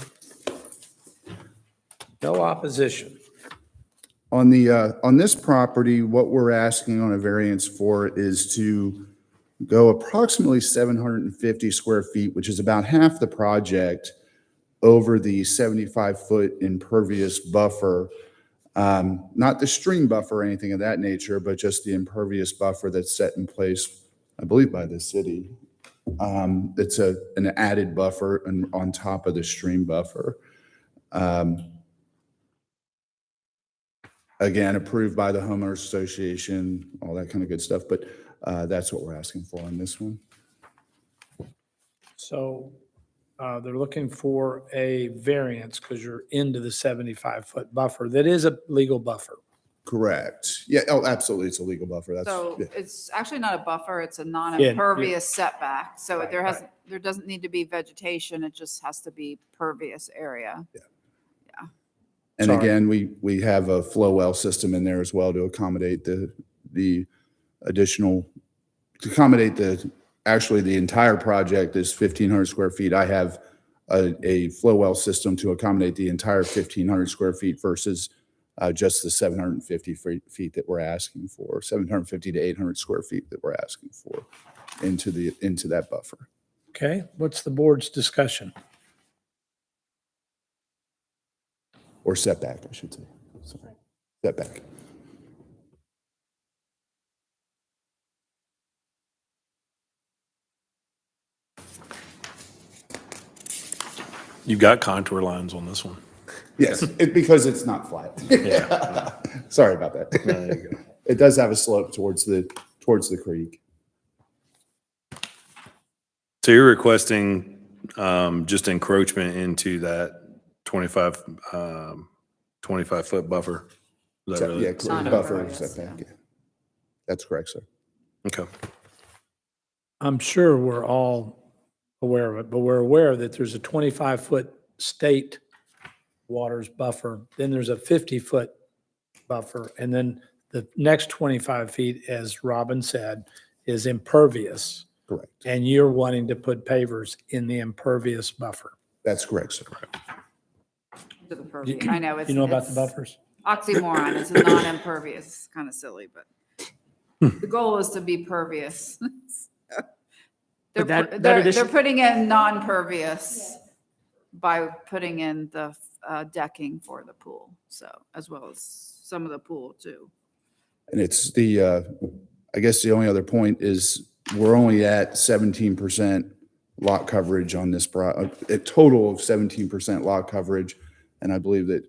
No opposition. On this property, what we're asking on a variance for is to go approximately 750 square feet, which is about half the project, over the 75-foot impervious buffer. Not the stream buffer or anything of that nature, but just the impervious buffer that's set in place, I believe, by the city. It's an added buffer on top of the stream buffer. Again, approved by the homeowners association, all that kind of good stuff, but that's what we're asking for on this one. So they're looking for a variance because you're into the 75-foot buffer. That is a legal buffer. Correct. Yeah, oh, absolutely, it's a legal buffer. That's, So yeah. it's actually not a buffer, it's a non-impervious setback. So Right, there doesn't need to be vegetation, it just has to be pervious area. And Sorry. again, we have a flow well system in there as well to accommodate the additional, actually the entire project is 1,500 square feet. I have a flow well system to accommodate the entire 1,500 square feet versus just the 750 feet that we're asking for, 750 to 800 square feet that we're asking for into that buffer. Okay, what's the board's discussion? Or setback, I should say. Sorry. Setback. You've got contour lines on this one. Yes, because it's not flat. Yeah. Sorry about that. There you go. It does have a slope towards the creek. So you're requesting just encroachment into that 25-foot buffer? Is that really? Yeah, Not buffer impervious, setback. Yeah. That's correct, sir. Okay. I'm sure we're all aware of it, but we're aware that there's a 25-foot state waters buffer, then there's a 50-foot buffer, and then the next 25 feet, as Robin said, is impervious. Correct. And you're wanting to put pavers in the impervious buffer. That's correct, sir. To the pervious. I know it's. You know about the it's buffers? Oxymoron, it's a non-impervious, it's kind of silly, but the goal is to be pervious. But that They're addition- putting in non-pervious by putting in the decking for the pool, so, as well as some of the pool too. And it's I guess the only other point is we're only at 17% lot coverage on this, a total of 17% lot coverage. And I believe that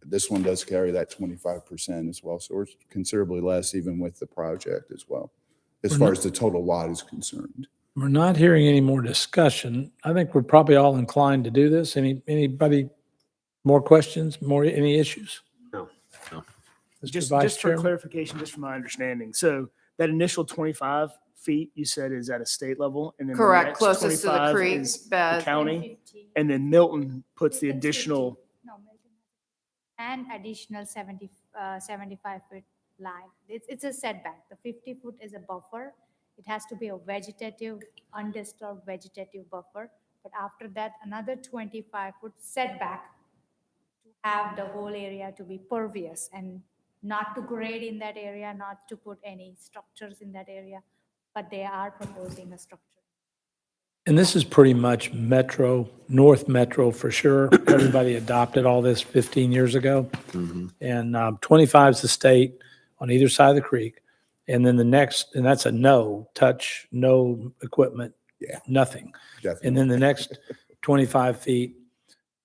this one does carry that 25% as well. So we're considerably less even with the project as well, as far as the total lot is concerned. We're not hearing any more discussion. I think we're probably all inclined to do this. Anybody, more questions, any issues? No. Mr. Just Vice for Chairman? clarification, just from my understanding, so that initial 25 feet you said is at a state level, and then the Correct, next closest to the 25 creek is the bed. county, and then Milton puts the additional. And additional 75-foot line. It's a setback. The 50-foot is a buffer. It has to be a vegetative, undisturbed vegetative buffer. But after that, another 25-foot setback to have the whole area to be pervious and not to grade in that area, not to put any structures in that area, but they are proposing a structure. And this is pretty much Metro, North Metro for sure. Everybody adopted all this 15 years ago. And 25 is the state on either side of the creek. And then the next, and that's a no touch, no equipment, Yeah. nothing. Definitely. And then the next 25 feet,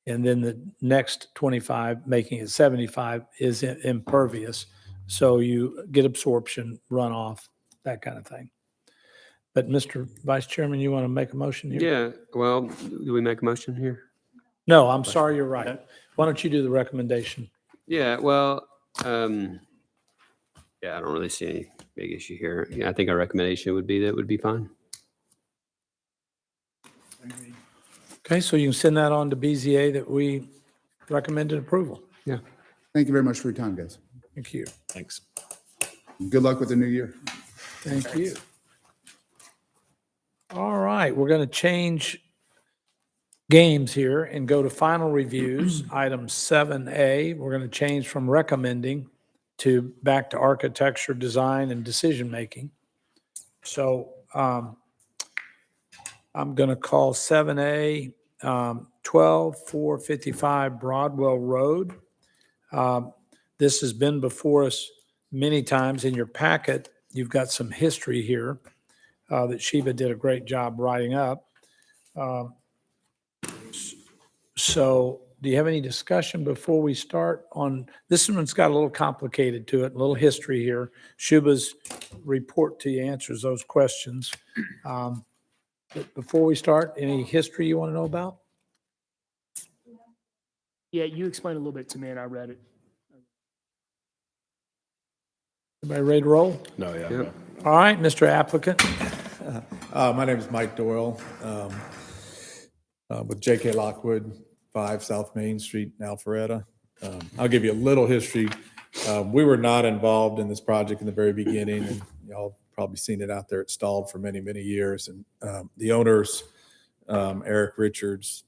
and then the next 25, making it 75, is impervious. So you get absorption, runoff, that kind of thing. But Mr. Vice Chairman, you want to make a motion here? Yeah, well, do we make a motion here? No, I'm sorry, you're right. Why don't you do the recommendation? Yeah, well, Yeah, I don't really see any big issue here. Yeah, I think our recommendation would be that would be fine. Okay, so you can send that on to BZA that we recommended approval. Yeah. Thank you very much for your time, guys. Thank you. Thanks. Good luck with the new year. Thank you. All right, we're going to change games here and go to final reviews. Item 7A, we're going to change from recommending to back to architecture, design, and decision-making. So I'm going to call 7A 12455 Broadwell Road. This has been before us many times. In your packet, you've got some history here that Sheba did a great job writing up. So do you have any discussion before we start on, this one's got a little complicated to it, a little history here. Sheba's report to you answers those questions. But before we start, any history you want to know about? Yeah, you explained a little bit to me and I read it. Everybody ready to roll? No, yeah. Yep. All right, Mr. Applicant. My name is Mike Doyle, with J.K. Lockwood, 5 South Main Street in Alpharetta. I'll give you a little history. We were not involved in this project in the very beginning, and y'all probably seen it out there. It stalled for many, many years. And the owners, Eric Richards,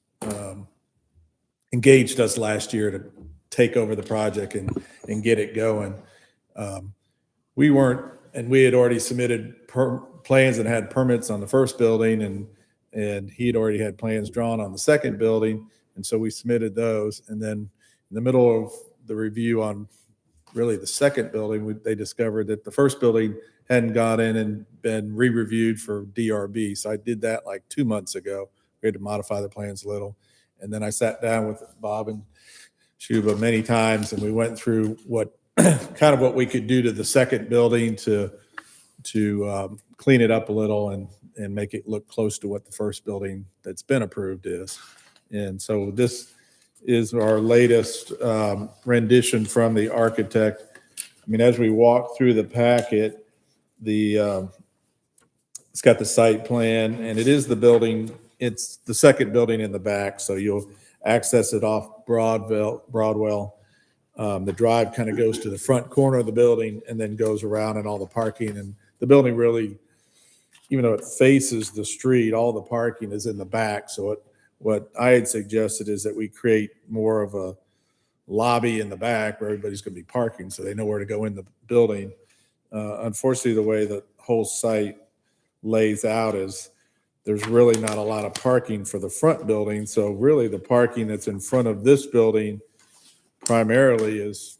engaged us last year to take over the project and get it going. We weren't, and we had already submitted plans and had permits on the first building, and he had already had plans drawn on the second building. And so we submitted those. And then in the middle of the review on really the second building, they discovered that the first building hadn't gone in and been re-reviewed for DRB. So I did that like 2 months ago. We had to modify the plans a little. And then I sat down with Bob and Shuba many times, and we went through what kind of what we could do to the second building to clean it up a little and make it look close to what the first building that's been approved is. And so this is our latest rendition from the architect. I mean, as we walk through the packet, it's got the site plan, and it is the building. It's the second building in the back, so you'll access it off Broadwell. The drive kind of goes to the front corner of the building and then goes around and all the parking. And the building really, even though it faces the street, all the parking is in the back. So what I had suggested is that we create more of a lobby in the back where everybody's going to be parking so they know where to go in the building. Unfortunately, the way the whole site lays out is there's really not a lot of parking for the front building. So really the parking that's in front of this building primarily is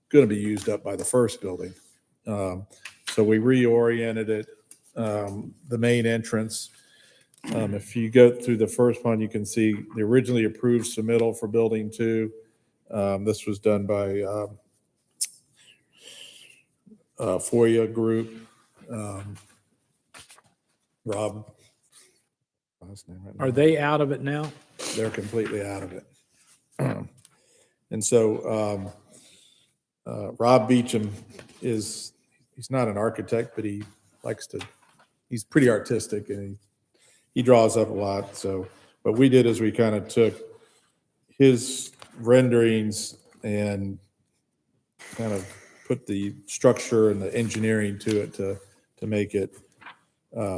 going to be used up by the first building. So we reoriented it. The main entrance, if you go through the first one, you can see the originally approved submittal for building 2. This was done by FOIA Group. Rob. Last name right now. Are they out of it now? They're completely out of it. And so Rob Beecham he's not an architect, but he's pretty artistic and he draws up a lot. So what we did is we kind of took his renderings and kind of put the structure and the engineering to it to make it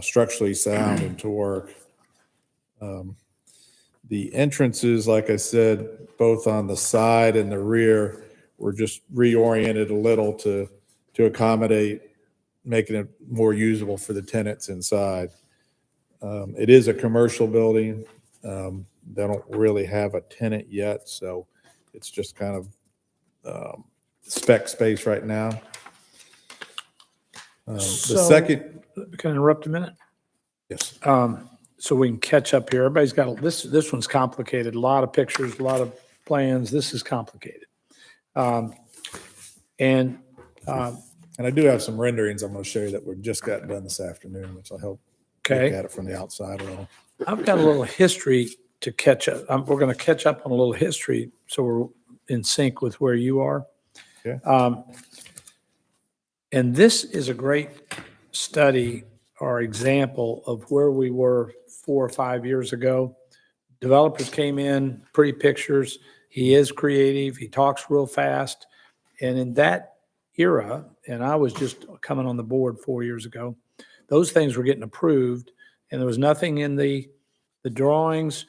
structurally sound and to work. The entrances, like I said, both on the side and the rear, were just reoriented a little to accommodate, making it more usable for the tenants inside. It is a commercial building. They don't really have a tenant yet, so it's just kind of spec space right now. The second. Can I interrupt a minute? Yes. So we can catch up here. Everybody's got, this one's complicated. A lot of pictures, a lot of plans. This is complicated. And I do have some renderings I'm going to show you that were just got done this afternoon, which will help look at it from the outside a little. I've got a little history to catch up. We're going to catch up on a little history so we're in sync with where you are. Okay. And this is a great study or example of where we were 4 or 5 years ago. Developers came in, pretty pictures. He is creative. He talks real fast. And in that era, and I was just coming on the board 4 years ago, those things were getting approved, and there was nothing in the drawings.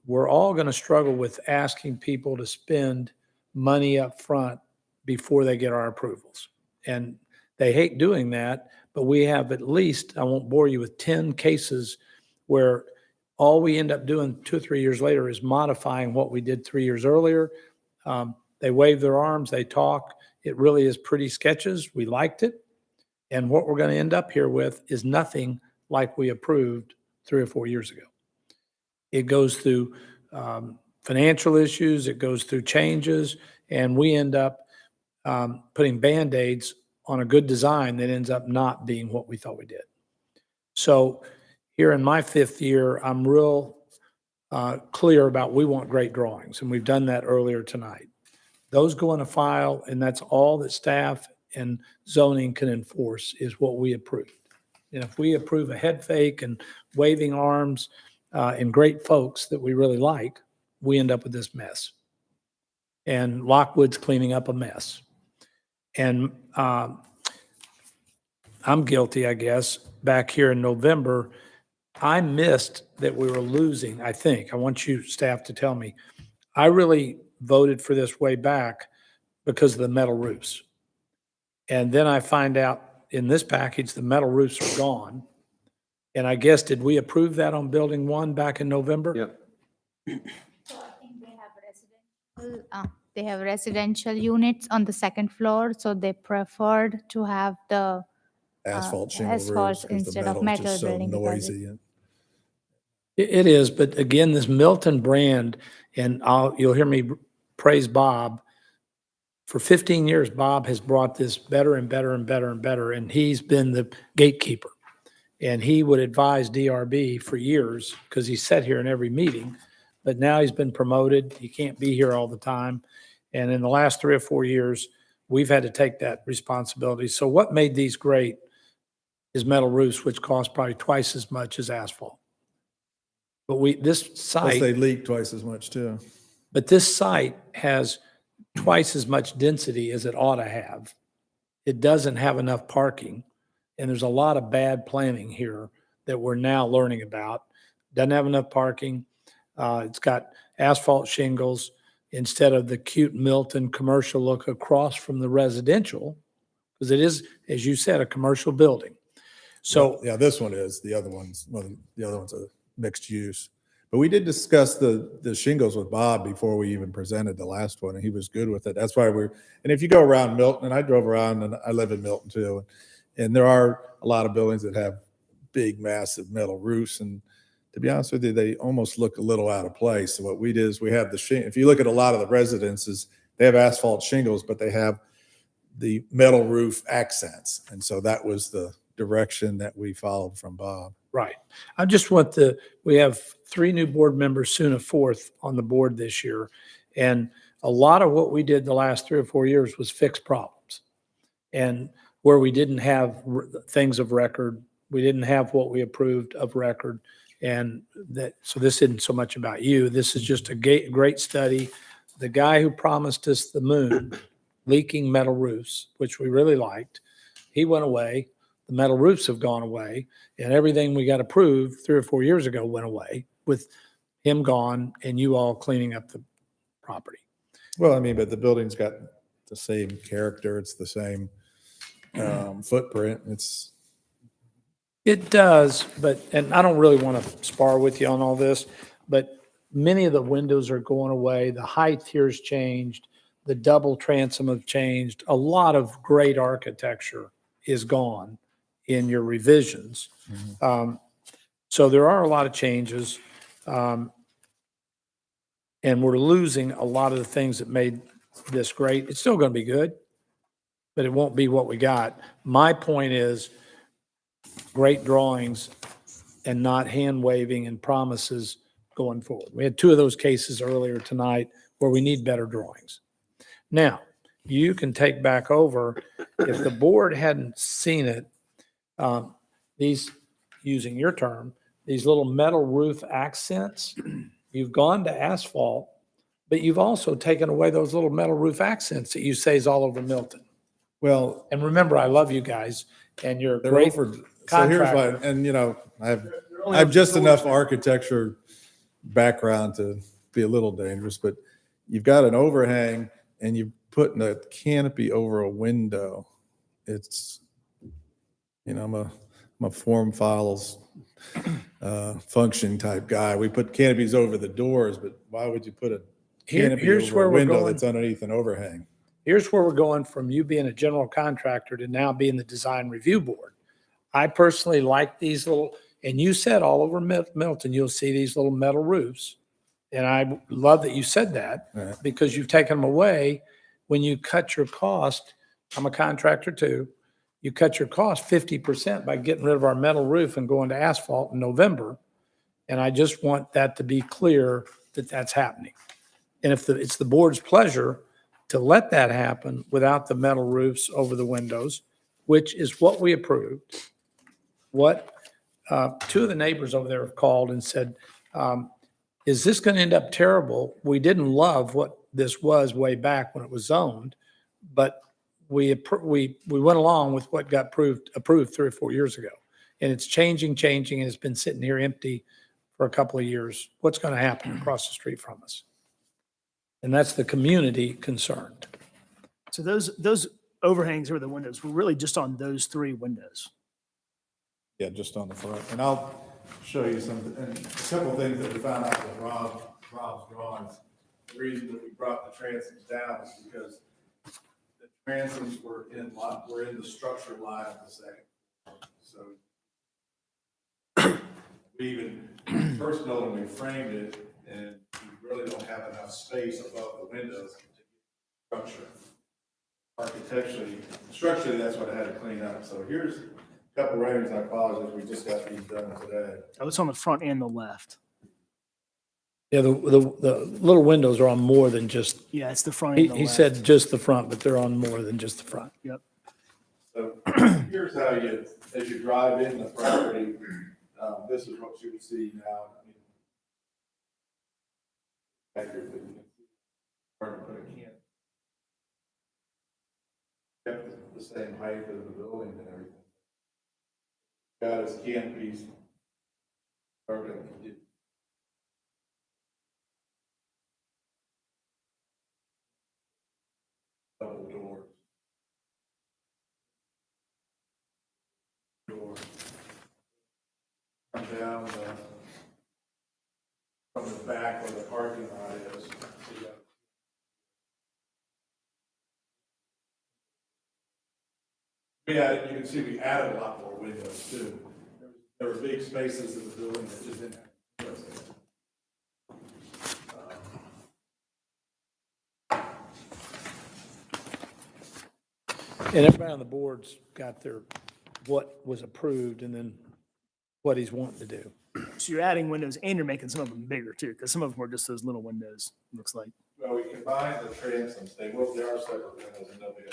We're all going to struggle with asking people to spend money up front before they get our approvals. And they hate doing that, but we have at least, I won't bore you with 10 cases where all we end up doing 2 or 3 years later is modifying what we did 3 years earlier. They wave their arms, they talk. It really is pretty sketches. We liked it. And what we're going to end up here with is nothing like we approved 3 or 4 years ago. It goes through financial issues, it goes through changes, and we end up putting Band-Aids on a good design that ends up not being what we thought we did. So here in my 5th year, I'm real clear about we want great drawings, and we've done that earlier tonight. Those go in a file, and that's all that staff and zoning can enforce is what we approved. And if we approve a head fake and waving arms and great folks that we really like, we end up with this mess. And Lockwood's cleaning up a mess. And I'm guilty, I guess. Back here in November, I missed that we were losing, I think. I want you staff to tell me. I really voted for this way back because of the metal roofs. And then I find out in this package, the metal roofs are gone. And I guess, did we approve that on building 1 back in November? Yep. So I think they have residential units on the 2nd floor, so they preferred to have the Asphalt shingle asphalt roofs, 'cause the instead of metal's metal just so building because noisy. And It is, but again, this Milton Brand, and you'll hear me praise Bob. For 15 years, Bob has brought this better and better and better and better, and he's been the gatekeeper. And he would advise DRB for years because he sat here in every meeting, but now he's been promoted. He can't be here all the time. And in the last 3 or 4 years, we've had to take that responsibility. So what made these great is metal roofs, which cost probably twice as much as asphalt. But this plus site, they leak twice as much too. but this site has twice as much density as it ought to have. It doesn't have enough parking. And there's a lot of bad planning here that we're now learning about. Doesn't have enough parking. It's got asphalt shingles instead of the cute Milton commercial look across from the residential, because it is, as you said, a commercial building. So yeah, this one is. The other one's a mixed use. But we did discuss the shingles with Bob before we even presented the last one, and he was good with it. That's why and if you go around Milton, and I drove around, and I live in Milton too, and there are a lot of buildings that have big, massive metal roofs, and to be honest with you, they almost look a little out of place. So what we did is we have if you look at a lot of the residences, they have asphalt shingles, but they have the metal roof accents. And so that was the direction that we followed from Bob. right. I just want we have 3 new board members, soon a 4th on the board this year. And a lot of what we did the last 3 or 4 years was fix problems. And where we didn't have things of record, we didn't have what we approved of record. And so this isn't so much about you. This is just a great study. The guy who promised us the moon, leaking metal roofs, which we really liked, he went away. The metal roofs have gone away, and everything we got approved 3 or 4 years ago went away with him gone and you all cleaning up the property. Well, I mean, but the building's got the same character. It's the same footprint. It does, and I don't really want to spar with you on all this, but many of the windows are going away. The height here's changed. The double transom have changed. A lot of great architecture is gone in your revisions. Mhm. So there are a lot of changes. And we're losing a lot of the things that made this great. It's still going to be good, but it won't be what we got. My point is great drawings and not hand waving and promises going forward. We had 2 of those cases earlier tonight where we need better drawings. Now, you can take back over if the board hadn't seen it, these, using your term, these little metal roof accents, you've gone to asphalt, but you've also taken away those little metal roof accents that you say is all over Milton. Well, And remember, I love you guys and you're a they're great over, so here's why, contractor. and I have just enough architecture background to be a little dangerous, but you've got an overhang and you're putting a canopy over a window. It's, I'm a form files function type guy. We put canopies over the doors, but why would you put a canopy Here's over where a we're window going. that's underneath an overhang? Here's where we're going from you being a general contractor to now being the design review board. I personally like these little, and you said all over Milton, you'll see these little metal roofs. And I love that you said that Right. because you've taken them away. When you cut your cost, I'm a contractor too, you cut your cost 50% by getting rid of our metal roof and going to asphalt in November. And I just want that to be clear that that's happening. And if it's the board's pleasure to let that happen without the metal roofs over the windows, which is what we approved. What two of the neighbors over there have called and said, is this going to end up terrible? We didn't love what this was way back when it was zoned, but we went along with what got approved 3 or 4 years ago. And it's changing, and it's been sitting here empty for a couple of years. What's going to happen across the street from us? And that's the community concerned. So those overhangs over the windows were really just on those 3 windows. Yeah, just on the front. And I'll show you and a couple of things that we found out with Rob's drawings. The reason that we brought the transoms down is because the transoms were in the structure line of the second floor. So we even, first building, we framed it, and we really don't have enough space above the windows to get structure. Architecturally, structurally, that's what I had to clean up. So here's a couple renderings. I apologize, we just got these done today. Oh, it's on the front and the left. Yeah, the little windows are on more than just, Yeah, it's the front and the he left. said just the front, but they're on more than just the front. Yep. So here's how as you drive in the property, this is what you would see now. Accurately, you can see where to put a can. Kept the same height as the building and everything. Got his canopies. Double doors. Come down from the back where the parking lot is. You can see we added a lot more windows too. There were big spaces in the building that just didn't have windows in it. And everybody on the board's got their, what was approved and then what he's wanting to do. So you're adding windows and you're making some of them bigger too, because some of them were just those little windows, looks like. Well, we combined the transoms. They are separate windows and nobody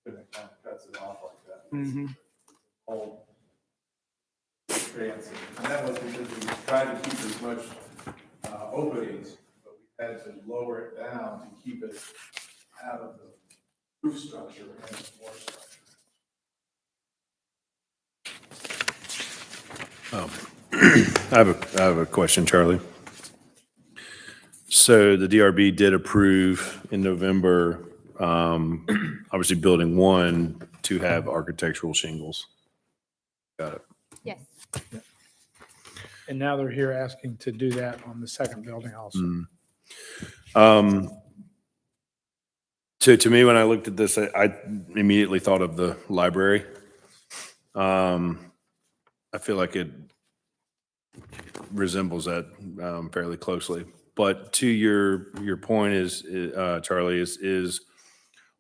kind of cuts it off like that. Mm-hmm. All transom. And that was because we tried to keep as much openings, but we had to lower it down to keep it out of the roof structure and the floor structure. I have a question, Charlie. So the DRB did approve in November, obviously building 1 to have architectural shingles. Got it. Yes. And now they're here asking to do that on the second building also. To me, when I looked at this, I immediately thought of the library. I feel like it resembles that fairly closely. But to your point is, Charlie, is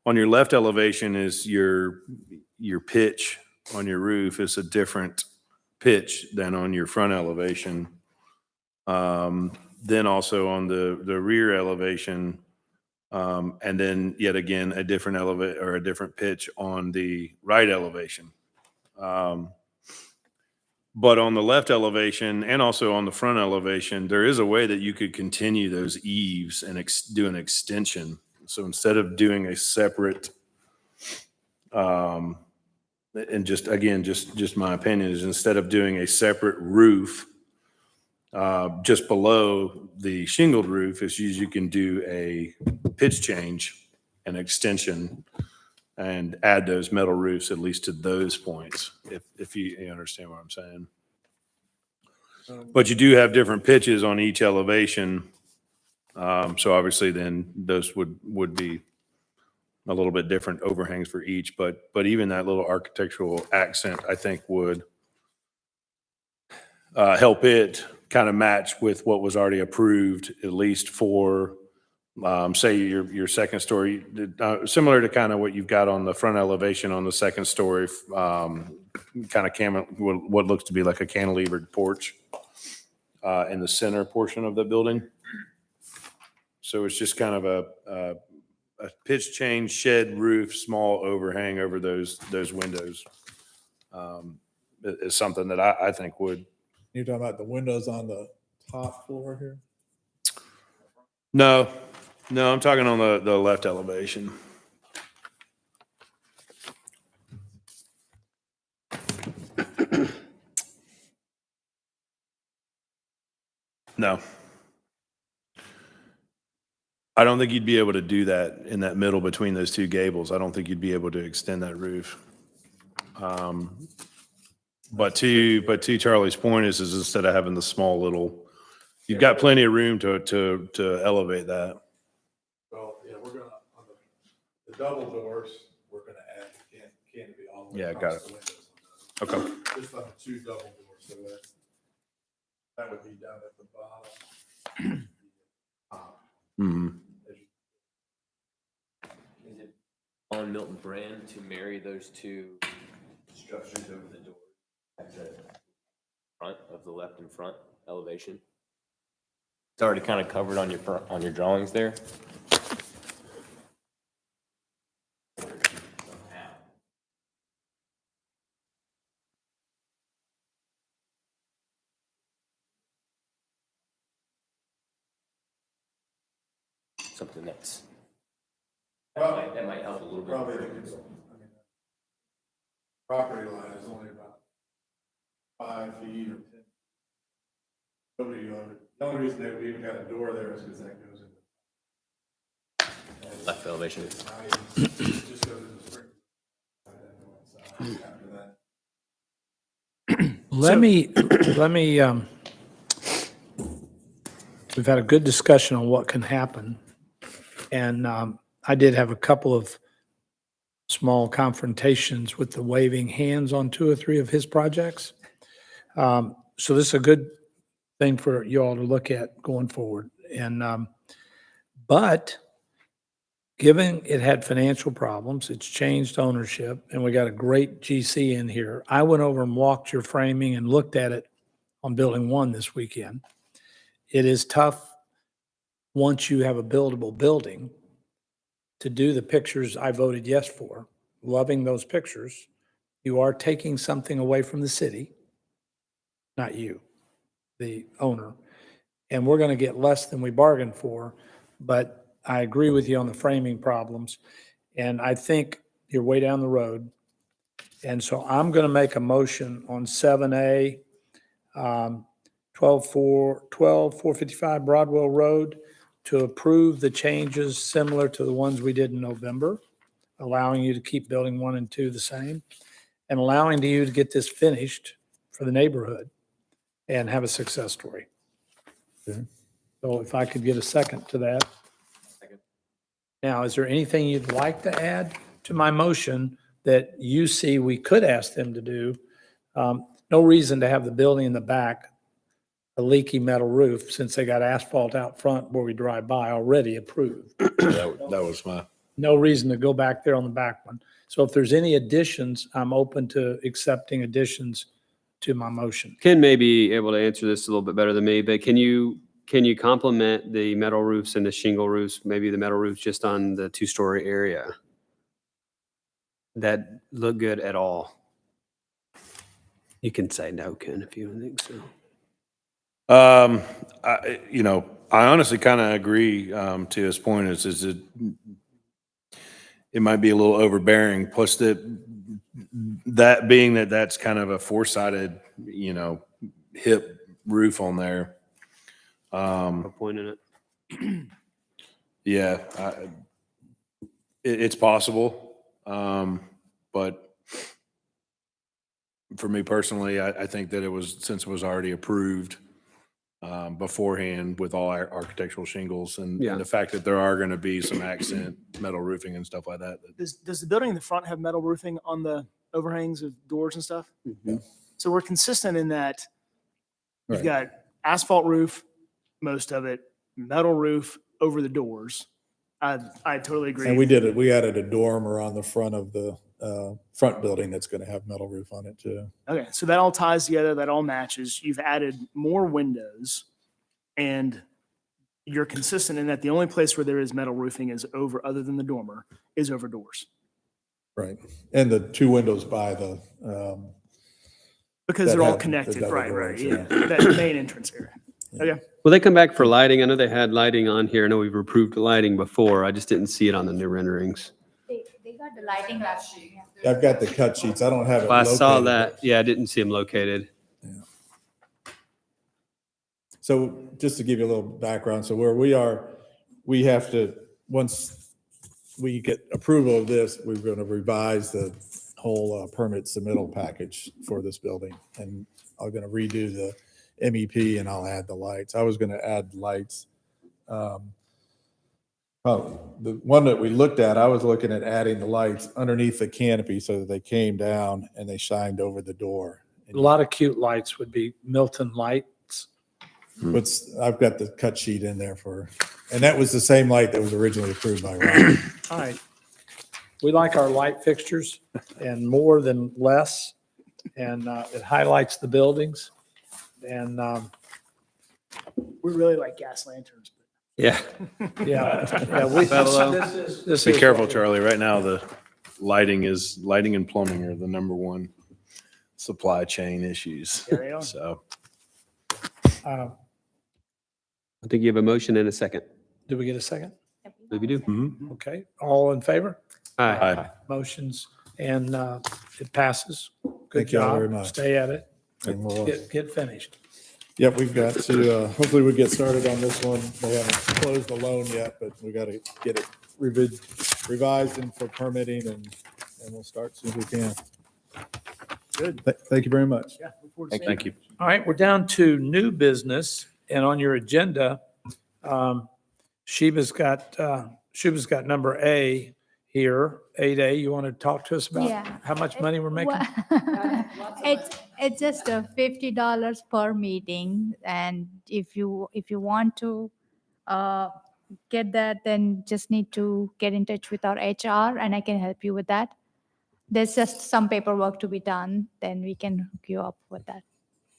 on your left elevation is your pitch on your roof is a different pitch than on your front elevation. Then also on the rear elevation, And then yet again, a different elevate or a different pitch on the right elevation. But on the left elevation and also on the front elevation, there is a way that you could continue those eaves and do an extension. So instead of doing a separate, and just again, just my opinion is instead of doing a separate roof just below the shingled roof, is you can do a pitch change and extension and add those metal roofs at least to those points, if you understand what I'm saying. But you do have different pitches on each elevation. So obviously then those would be a little bit different overhangs for each, but even that little architectural accent, I think, would help it kind of match with what was already approved, at least for, say, your second story, similar to kind of what you've got on the front elevation on the second story, kind of what looks to be like a cantilevered porch in the center portion of the building. So it's just kind of a pitch change, shed roof, small overhang over those windows is something that I think would. You're talking about the windows on the top floor here? No, I'm talking on the left elevation. No. I don't think you'd be able to do that in that middle between those two gables. I don't think you'd be able to extend that roof. But to Charlie's point is instead of having the small little, you've got plenty of room to elevate that. Well, yeah, we're gonna, on the double doors, we're gonna add canopy all the way Yeah, across got it. the windows. Okay. Just on the two double doors, so that would be down at the bottom. Mhm. Is it on Milton Brand to marry those two structures over the door at the front of the left and front elevation? It's already kind of covered on your drawings there. Something that might help a little bit. Probably, property line is only about 5 feet or 10. Nobody, the only reason that we even got a door there is because that goes in. Left elevation. It just goes in the spring. After that. Let me, we've had a good discussion on what can happen. And I did have a couple of small confrontations with the waving hands on 2 or 3 of his projects. So this is a good thing for you all to look at going forward. And, but given it had financial problems, it's changed ownership, and we got a great GC in here. I went over and walked your framing and looked at it on building 1 this weekend. It is tough once you have a buildable building to do the pictures I voted yes for, loving those pictures. You are taking something away from the city, not you, the owner. And we're going to get less than we bargained for, but I agree with you on the framing problems. And I think you're way down the road. And so I'm going to make a motion on 7A, 12455 Broadwell Road, to approve the changes similar to the ones we did in November, allowing you to keep building 1 and 2 the same, and allowing you to get this finished for the neighborhood and have a success story. Okay. So if I could get a second to that. Second. Now, is there anything you'd like to add to my motion that you see we could ask them to do? No reason to have the building in the back a leaky metal roof, since they got asphalt out front where we drive by already approved. That was my. No reason to go back there on the back one. So if there's any additions, I'm open to accepting additions to my motion. Ken may be able to answer this a little bit better than me, but can you can you complement the metal roofs and the shingle roofs, maybe the metal roofs just on the 2-story area? That look good at all? You can say no, Ken, if you don't think so. I honestly kind of agree to his point is it might be a little overbearing. Plus that being that's kind of a 4-sided, hip roof on there. A point in it. Yeah, it's possible. But for me personally, I think that since it was already approved beforehand with all our architectural shingles and the fact that there are going to be some accent metal roofing and stuff like that. Does the building in the front have metal roofing on the overhangs of doors and stuff? Mm-hmm. So we're consistent in that you've Right. got asphalt roof, most of it, metal roof over the doors. I totally agree. And we did it. We added a dormer on the front of the front building that's going to have metal roof on it too. Okay, so that all ties together, that all matches. You've added more windows, and you're consistent in that the only place where there is metal roofing is over, other than the dormer, is over doors. Right. And the 2 windows by the, Because that they're all have the connected, double right, doors, yeah. That main entrance area. Okay. Will they come back for lighting? I know they had lighting on here. I know we've approved the lighting before. I just didn't see it on the new renderings. They got the lighting up. I've got the cut sheets. I don't have it I saw located, that. Yeah, I didn't see them located. So just to give you a little background, so where we are, we have to, once we get approval of this, we're going to revise the whole permit submittal package for this building. And I'm going to redo the MEP and I'll add the lights. I was going to add lights. The one that we looked at, I was looking at adding the lights underneath the canopy so that they came down and they shined over the door. A lot of cute lights would be Milton lights. I've got the cut sheet in there and that was the same light that was originally approved by Ron. All right. We like our light fixtures and more than less. And it highlights the buildings. And We really like gas lanterns. Yeah. yeah, this Be is careful, what we- Charlie. Right now, the lighting and plumbing are the number one supply chain issues. Yeah, they are. So Uh, I think you have a motion in a second. Do we get a second? If you do. Okay. All in favor? Aye. Motions and it passes. Good Thank you all job. very much. Stay at it. And we'll, Get finished. yep, we've got to, hopefully we get started on this one. They haven't closed the loan yet, but we got to get it revised and for permitting and we'll start as soon as we can. Good. Thank you very much. Yeah. Look forward to seeing thank you. All right, we're down to new business, and on your agenda, Sheba's got number A here, 8A. You want to talk to us about Yeah. how much money we're making? It's just $50 per meeting, and if you want to get that, then just need to get in touch with our HR, and I can help you with that. There's just some paperwork to be done, then we can hook you up with that.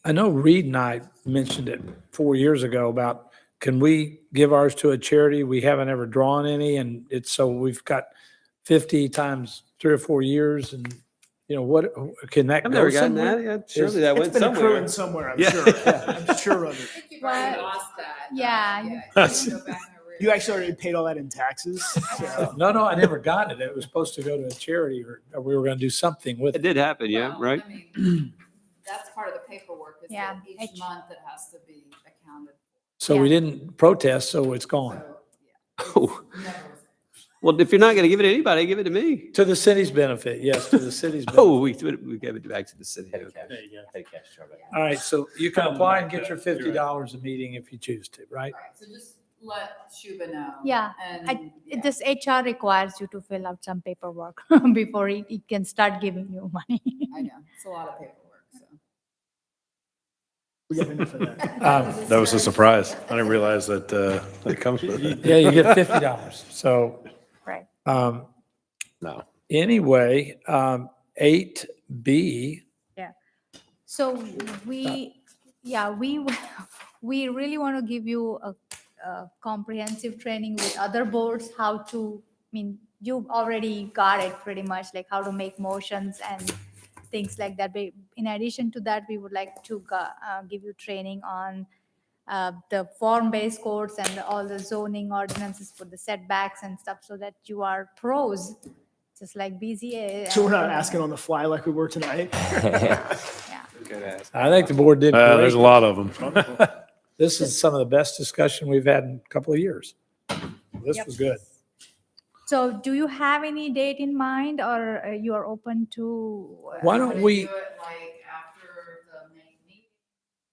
I know Reed and I mentioned it 4 years ago about, can we give ours to a charity? We haven't ever drawn any, and so we've got 50 times 3 or 4 years, and what, can that I've go never gotten somewhere? that. Yeah, surely that It's went been somewhere. accruing somewhere, I'm Yeah. sure. I'm sure of it. Well, lost that. yeah, You actually already paid all that in taxes. So. No, I never got it. It was supposed to go to a charity, or we were going to do something with It it. did happen, yeah, Well, right? I mean, that's part of the paperwork is Yeah. that each month it has to be accounted. So we didn't protest, so it's gone. Oh, well, if you're not going to give it to anybody, give it to me. To the city's benefit, yes, to the city's benefit. Oh, we gave it back to the city. Okay. There you go. All right, so you can apply and get your $50 a meeting if you choose to, right? All right, so just let Shuba know. Yeah, And This HR requires you to fill out some paperwork before it can start giving you money. I know, it's a lot of paperwork, so. We have enough of that. That was a surprise. I didn't realize that it comes with it. Yeah, you get $50. So, Right. No. anyway, 8B, So we we really want to give you a comprehensive training with other boards, how to, I mean, you've already got it pretty much, like how to make motions and things like that. But in addition to that, we would like to give you training on the form-based codes and all the zoning ordinances for the setbacks and stuff, so that you are pros, just like BZA. So we're not asking on the fly like we were tonight. I think the board did great. There's a lot of them. This is some of the best discussion we've had in a couple of years. This Yep. was good. So do you have any date in mind, or you are open to? Why don't we, Do it like after the main meeting.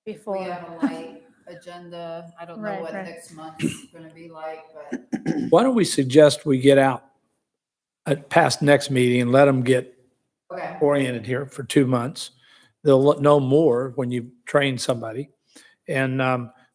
Before. We have a light agenda. I don't know Right, what right. next month's gonna be like, but why don't we suggest we get out past next meeting and let them get okay. oriented here for 2 months. They'll know more when you train somebody. And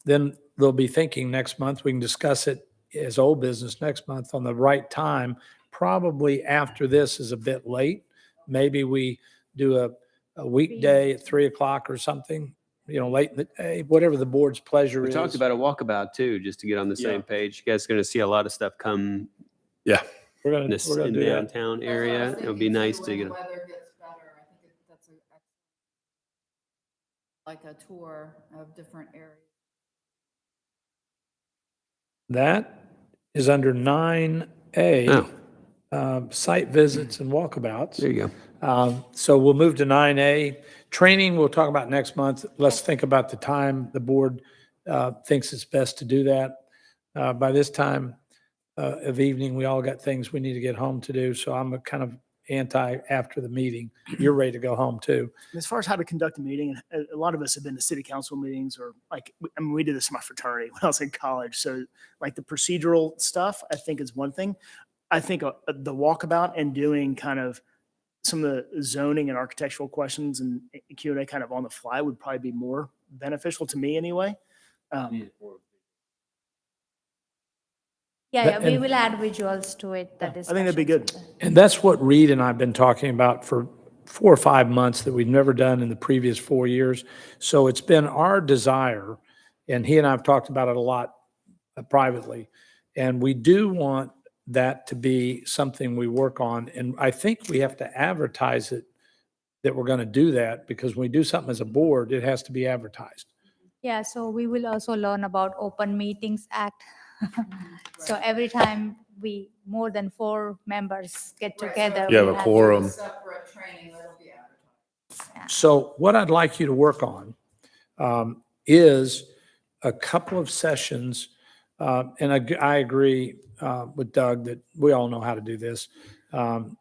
then they'll be thinking next month, we can discuss it as old business next month on the right time. Probably after this is a bit late. Maybe we do a weekday at 3:00 or something, late in the day, whatever the board's pleasure We is. talked about a walkabout too, just to get on the same page. You guys are going to see a lot of stuff come Yeah. We're in gonna this, do in the that. downtown area. It would be nice to get. Weather gets better. I think that's like a tour of different areas. That is under 9A, site visits and walkabouts. There you go. So we'll move to 9A. Training, we'll talk about next month. Let's think about the time the board thinks it's best to do that. By this time of evening, we all got things we need to get home to do, so I'm kind of anti after the meeting. You're ready to go home too. As far as how to conduct a meeting, a lot of us have been to city council meetings, or like, I mean, we did this in my fraternity when I was in college. So like the procedural stuff, I think is one thing. I think the walkabout and doing kind of some of the zoning and architectural questions and Q&A kind of on the fly would probably be more beneficial to me anyway. Yeah, we And- will add visuals to it. That is. I think that'd be good. And that's what Reed and I have been talking about for 4 or 5 months that we've never done in the previous 4 years. So it's been our desire, and he and I have talked about it a lot privately, and we do want that to be something we work on. And I think we have to advertise it, that we're going to do that, because when we do something as a board, it has to be advertised. Yeah, so we will also learn about Open Meetings Act. So every time more than 4 members get together. You have we a quorum. Separate training that'll be advertised. So what I'd like you to work on is a couple of sessions, and I agree with Doug that we all know how to do this, and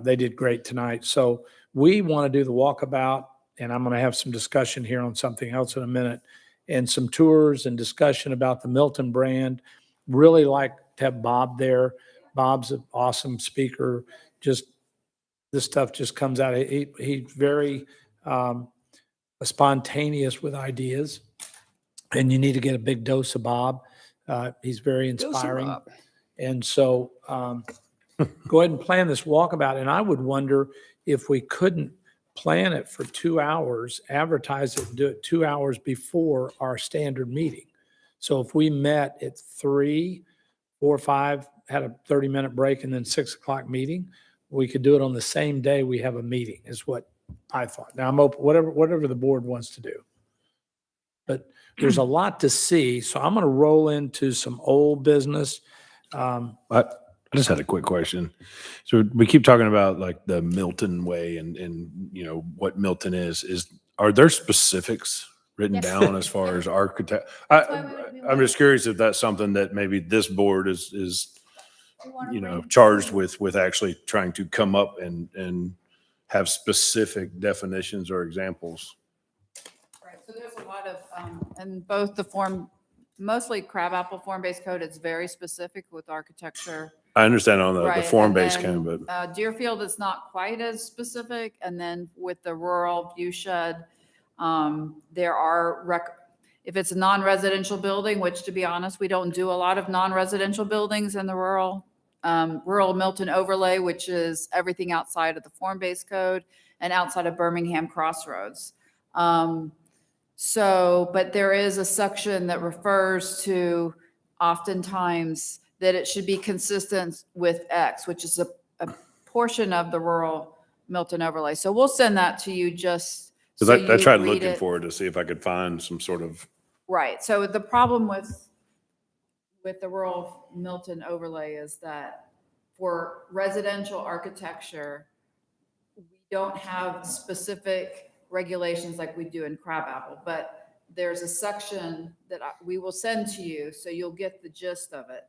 they did great tonight. So we want to do the walkabout, and I'm going to have some discussion here on something else in a minute, and some tours and discussion about the Milton Brand. Really like to have Bob there. Bob's an awesome speaker. Just this stuff just comes out. He's very spontaneous with ideas, and you need to get a big dose of Bob. He's very inspiring. And so go ahead and plan this walkabout. And I would wonder if we couldn't plan it for 2 hours, advertise it, and do it 2 hours before our standard meeting. So if we met at 3, 4, 5, had a 30-minute break, and then 6 o'clock meeting, we could do it on the same day we have a meeting, is what I thought. Now I'm open, whatever the board wants to do. But there's a lot to see, so I'm going to roll into some old business. I just had a quick question. So we keep talking about like the Milton way and what Milton is. Are there specifics written Yes. down as far as architect? why we I'm just curious if that's something that maybe this board is We wanna bring- charged with actually trying to come up and have specific definitions or examples. Right, so there's a lot of, and both mostly crabapple form-based code, it's very specific with architecture. I understand on the Right, form-based and kind, then, but Deerfield is not quite as specific, and then with the rural view shed, there are, if it's a non-residential building, which to be honest, we don't do a lot of non-residential buildings in the rural Milton overlay, which is everything outside of the form-based code and outside of Birmingham Crossroads. So, but there is a section that refers to oftentimes that it should be consistent with X, which is a portion of the rural Milton overlay. So we'll send that to you just so Because I you tried read looking it. for it to see if I could find some sort of, Right. So the problem with the rural Milton overlay is that for residential architecture, we don't have specific regulations like we do in Crabapple, but there's a section that we will send to you, so you'll get the gist of it.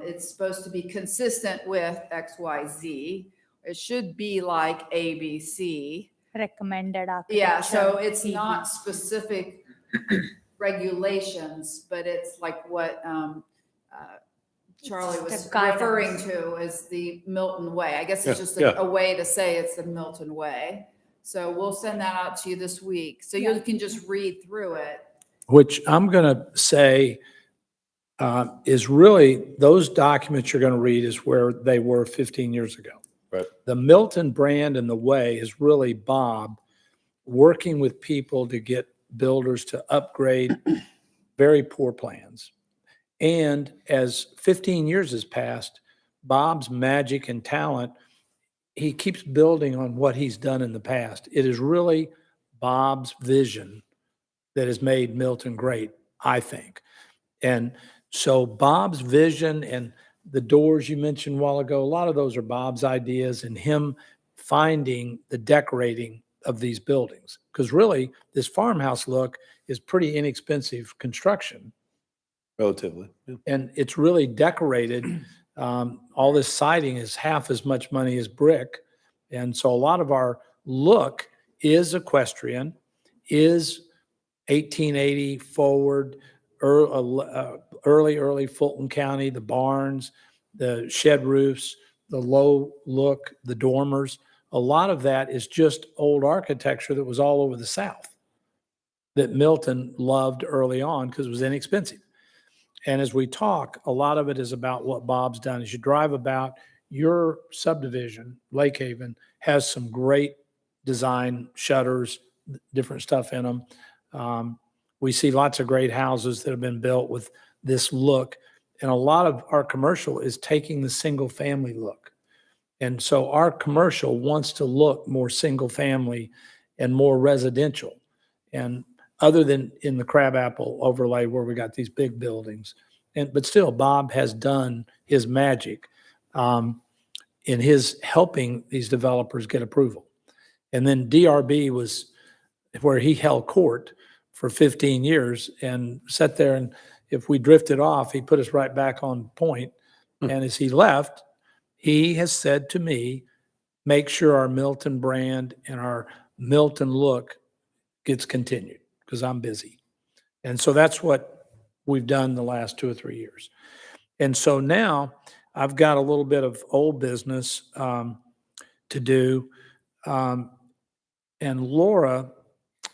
It's supposed to be consistent with X, Y, Z. It should be like A, B, C. Recommended architecture. Yeah, so it's PB. not specific regulations, but it's like what Charlie was The guidance. referring to as the Milton Way. I guess it's Yeah, just yeah. a way to say it's the Milton Way. So we'll send that out to you this week. So you can just read through it. Which I'm going to say is really, those documents you're going to read is where they were 15 years ago. Right. The Milton Brand and the Way is really Bob working with people to get builders to upgrade very poor plans. And as 15 years has passed, Bob's magic and talent, he keeps building on what he's done in the past. It is really Bob's vision that has made Milton great, I think. And so Bob's vision and the doors you mentioned a while ago, a lot of those are Bob's ideas and him finding the decorating of these buildings. Because really, this farmhouse look is pretty inexpensive construction. relatively. Yeah. And it's really decorated. All this siding is half as much money as brick. And so a lot of our look is equestrian, is 1880 forward, early Fulton County, the barns, the shed roofs, the low look, the dormers. A lot of that is just old architecture that was all over the South that Milton loved early on because it was inexpensive. And as we talk, a lot of it is about what Bob's done. As you drive about, your subdivision, Lake Haven, has some great design shutters, different stuff in them. We see lots of great houses that have been built with this look. And a lot of our commercial is taking the single family look. And so our commercial wants to look more single family and more residential. And other than in the Crabapple overlay where we got these big buildings. But still, Bob has done his magic in his helping these developers get approval. And then DRB was where he held court for 15 years and sat there, and if we drifted off, he put us right back on point. And as he left, he has said to me, make sure our Milton brand and our Milton look gets continued, because I'm busy. And so that's what we've done the last 2 or 3 years. And so now I've got a little bit of old business to do. And Laura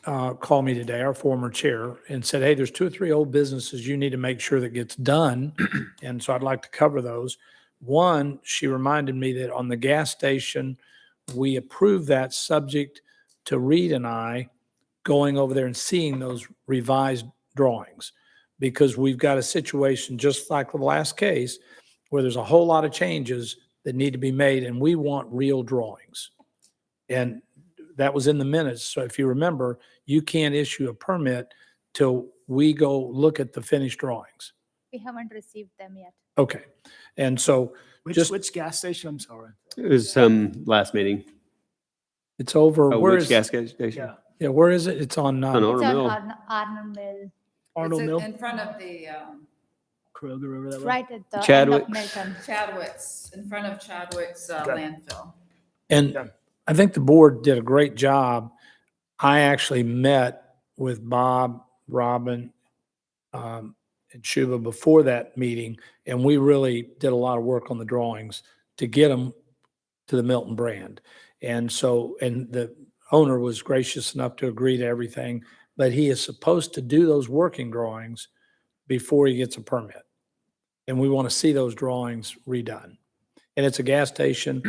called me today, our former chair, and said, hey, there's 2 or 3 old businesses you need to make sure that gets done. And so I'd like to cover those. One, she reminded me that on the gas station, we approved that subject to Reed and I going over there and seeing those revised drawings, because we've got a situation just like the last case where there's a whole lot of changes that need to be made, and we want real drawings. And that was in the minutes. So if you remember, you can't issue a permit till we go look at the finished drawings. We haven't received them yet. Okay. And so Which gas station? I'm sorry. It was last meeting. it's over. Oh, Where which is, gas station? Yeah. yeah, where is it? It's on, On It's Arnold on Mill. Arnold Mill, Arnold It's Mill, in front of the Kroger over that way. right at the end Chadwick. of Milton. Chadwick's, in front of Chadwick's Okay. landfill. and Done. I think the board did a great job. I actually met with Bob, Robin, and Shuba before that meeting, and we really did a lot of work on the drawings to get them to the Milton brand. And so, and the owner was gracious enough to agree to everything, but he is supposed to do those working drawings before he gets a permit. And we want to see those drawings redone. And it's a gas station.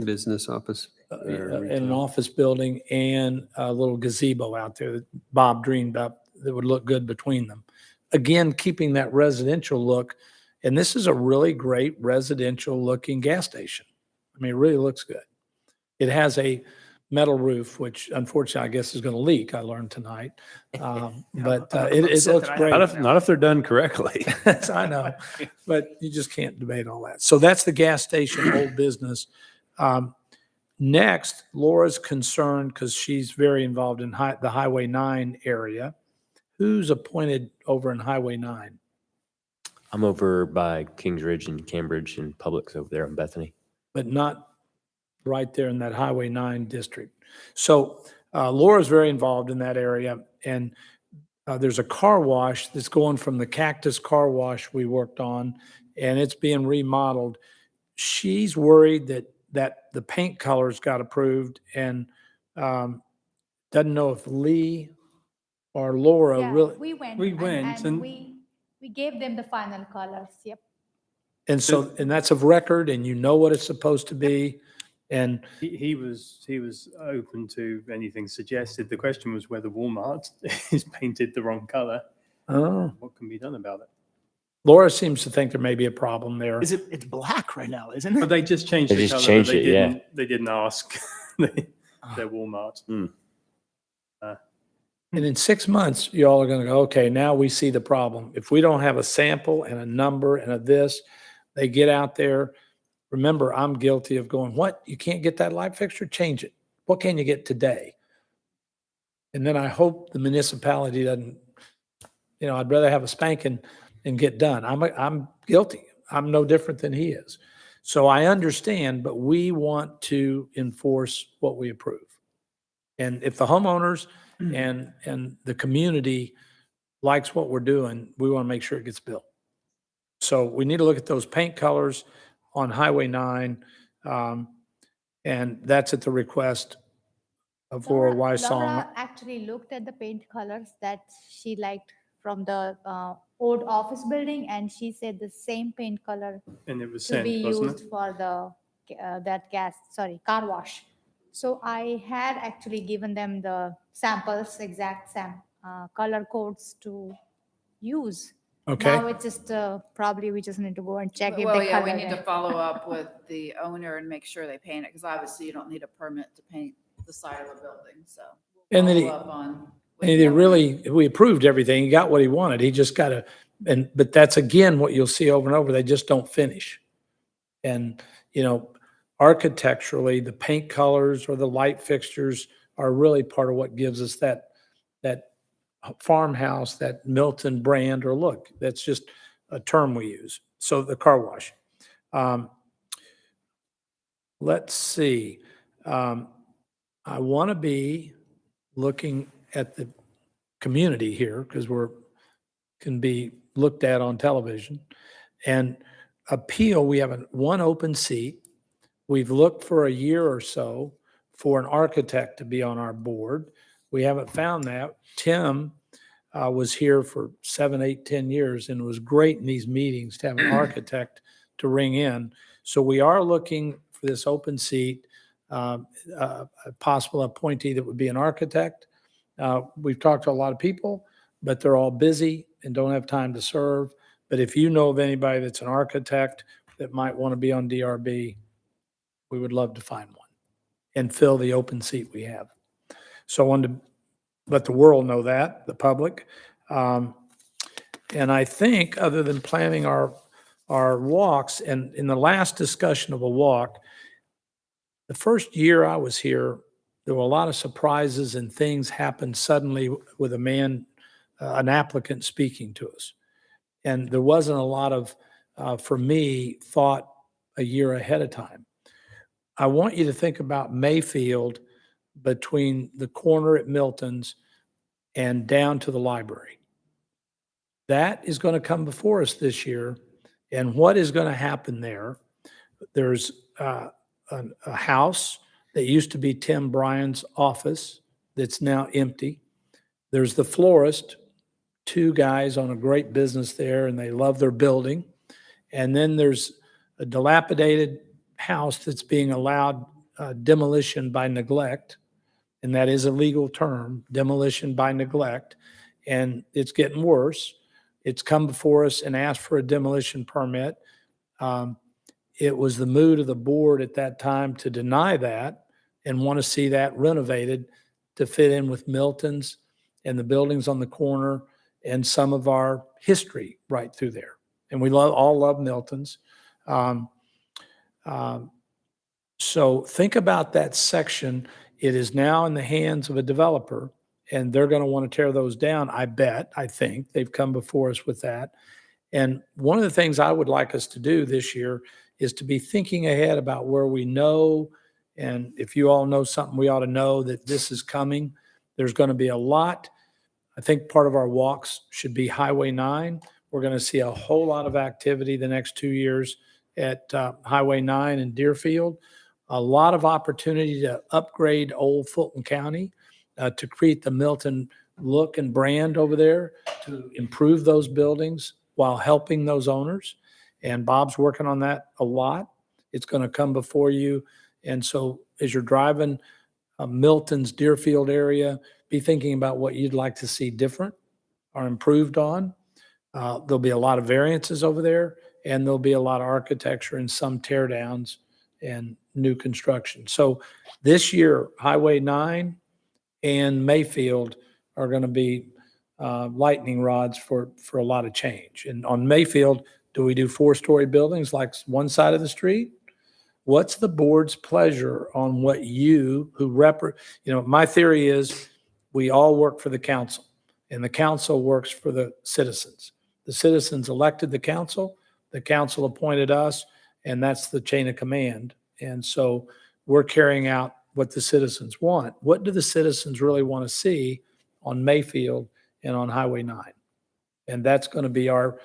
Business office. in an office building and a little gazebo out there that Bob dreamed up that would look good between them. Again, keeping that residential look. And this is a really great residential looking gas station. I mean, it really looks good. It has a metal roof, which unfortunately I guess is going to leak. I learned tonight. But it upset looks that I great. haven't Not if they're done correctly. I know, but you just can't debate all that. So that's the gas station, old business. Next, Laura's concerned because she's very involved in the Highway 9 area. Who's appointed over in Highway 9? I'm over by Kings Ridge and Cambridge and Publix over there on Bethany. But not right there in that Highway 9 district. So Laura's very involved in that area. And there's a car wash that's going from the Cactus Car Wash we worked on, and it's being remodeled. She's worried that the paint colors got approved and doesn't know if Lee or Laura Yeah, really. we went. We and- went and and- we gave them the final colors. Yep. And so, and that's of record, and you know what it's supposed to be. And He was open to anything suggested. The question was whether Walmart is painted the wrong color. oh, What can be done about it? Laura seems to think there may be a problem there. It's black right now, isn't But it? they just changed They the just color. changed But it, yeah. they didn't ask their Walmart. And in 6 months, you all are going to go, okay, now we see the problem. If we don't have a sample and a number and a this, they get out there. Remember, I'm guilty of going, what? You can't get that light fixture? Change it. What can you get today? And then I hope the municipality doesn't, I'd rather have a spanking and get done. I'm guilty. I'm no different than he is. So I understand, but we want to enforce what we approve. And if the homeowners and the community likes what we're doing, we want to make sure it gets built. So we need to look at those paint colors on Highway 9. And that's at the request of Laura Wysong. Laura actually looked at the paint colors that she liked from the old office building, and she said the same paint color And it was to sent, be wasn't used it? for the car wash. So I had actually given them the samples, exact color codes to use. Okay. Now it's just probably we just need to go and check if Well, they yeah, color we need to it. follow up with the owner and make sure they paint it, because obviously you don't need a permit to paint the side of a building, so. we'll And then follow up on with And the he owner. really, we approved everything. He got what he wanted. He just got to, but that's again, what you'll see over and over. They just don't finish. And, architecturally, the paint colors or the light fixtures are really part of what gives us that farmhouse, that Milton Brand, or look, that's just a term we use. So the car wash. Let's see. I want to be looking at the community here because can be looked at on television. And appeal, we have one open seat. We've looked for a year or so for an architect to be on our board. We haven't found that. Tim was here for 7, 8, 10 years, and it was great in these meetings to have an architect to ring in. So we are looking for this open seat, a possible appointee that would be an architect. We've talked to a lot of people, but they're all busy and don't have time to serve. But if you know of anybody that's an architect that might want to be on DRB, we would love to find one and fill the open seat we have. So I wanted to let the world know that, the public. And I think other than planning our walks, and in the last discussion of a walk, the first year I was here, there were a lot of surprises and things happened suddenly with a man, an applicant speaking to us. And there wasn't a lot of, for me, thought a year ahead of time. I want you to think about Mayfield between the corner at Milton's and down to the library. That is going to come before us this year. And what is going to happen there? There's a house that used to be Tim Bryan's office that's now empty. There's the florist, 2 guys on a great business there, and they love their building. And then there's a dilapidated house that's being allowed demolition by neglect, and that is a legal term, demolition by neglect, and it's getting worse. It's come before us and asked for a demolition permit. It was the mood of the board at that time to deny that and want to see that renovated to fit in with Milton's and the buildings on the corner and some of our history right through there. And we all love Milton's. So think about that section. It is now in the hands of a developer, and they're going to want to tear those down. I think they've come before us with that. And one of the things I would like us to do this year is to be thinking ahead about where we know, and if you all know something, we ought to know that this is coming. There's going to be a lot. I think part of our walks should be Highway 9. We're going to see a whole lot of activity the next 2 years at Highway 9 in Deerfield. A lot of opportunity to upgrade old Fulton County, to create the Milton look and brand over there, to improve those buildings while helping those owners. And Bob's working on that a lot. It's going to come before you. And so as you're driving Milton's Deerfield area, be thinking about what you'd like to see different or improved on. There'll be a lot of variances over there, and there'll be a lot of architecture and some tear downs and new construction. So this year, Highway 9 and Mayfield are going to be lightning rods for a lot of change. And on Mayfield, do we do 4-story buildings like one side of the street? What's the board's pleasure on what you my theory is we all work for the council, and the council works for the citizens. The citizens elected the council appointed us, and that's the chain of command. And so we're carrying out what the citizens want. What do the citizens really want to see on Mayfield and on Highway 9? And that's going to be our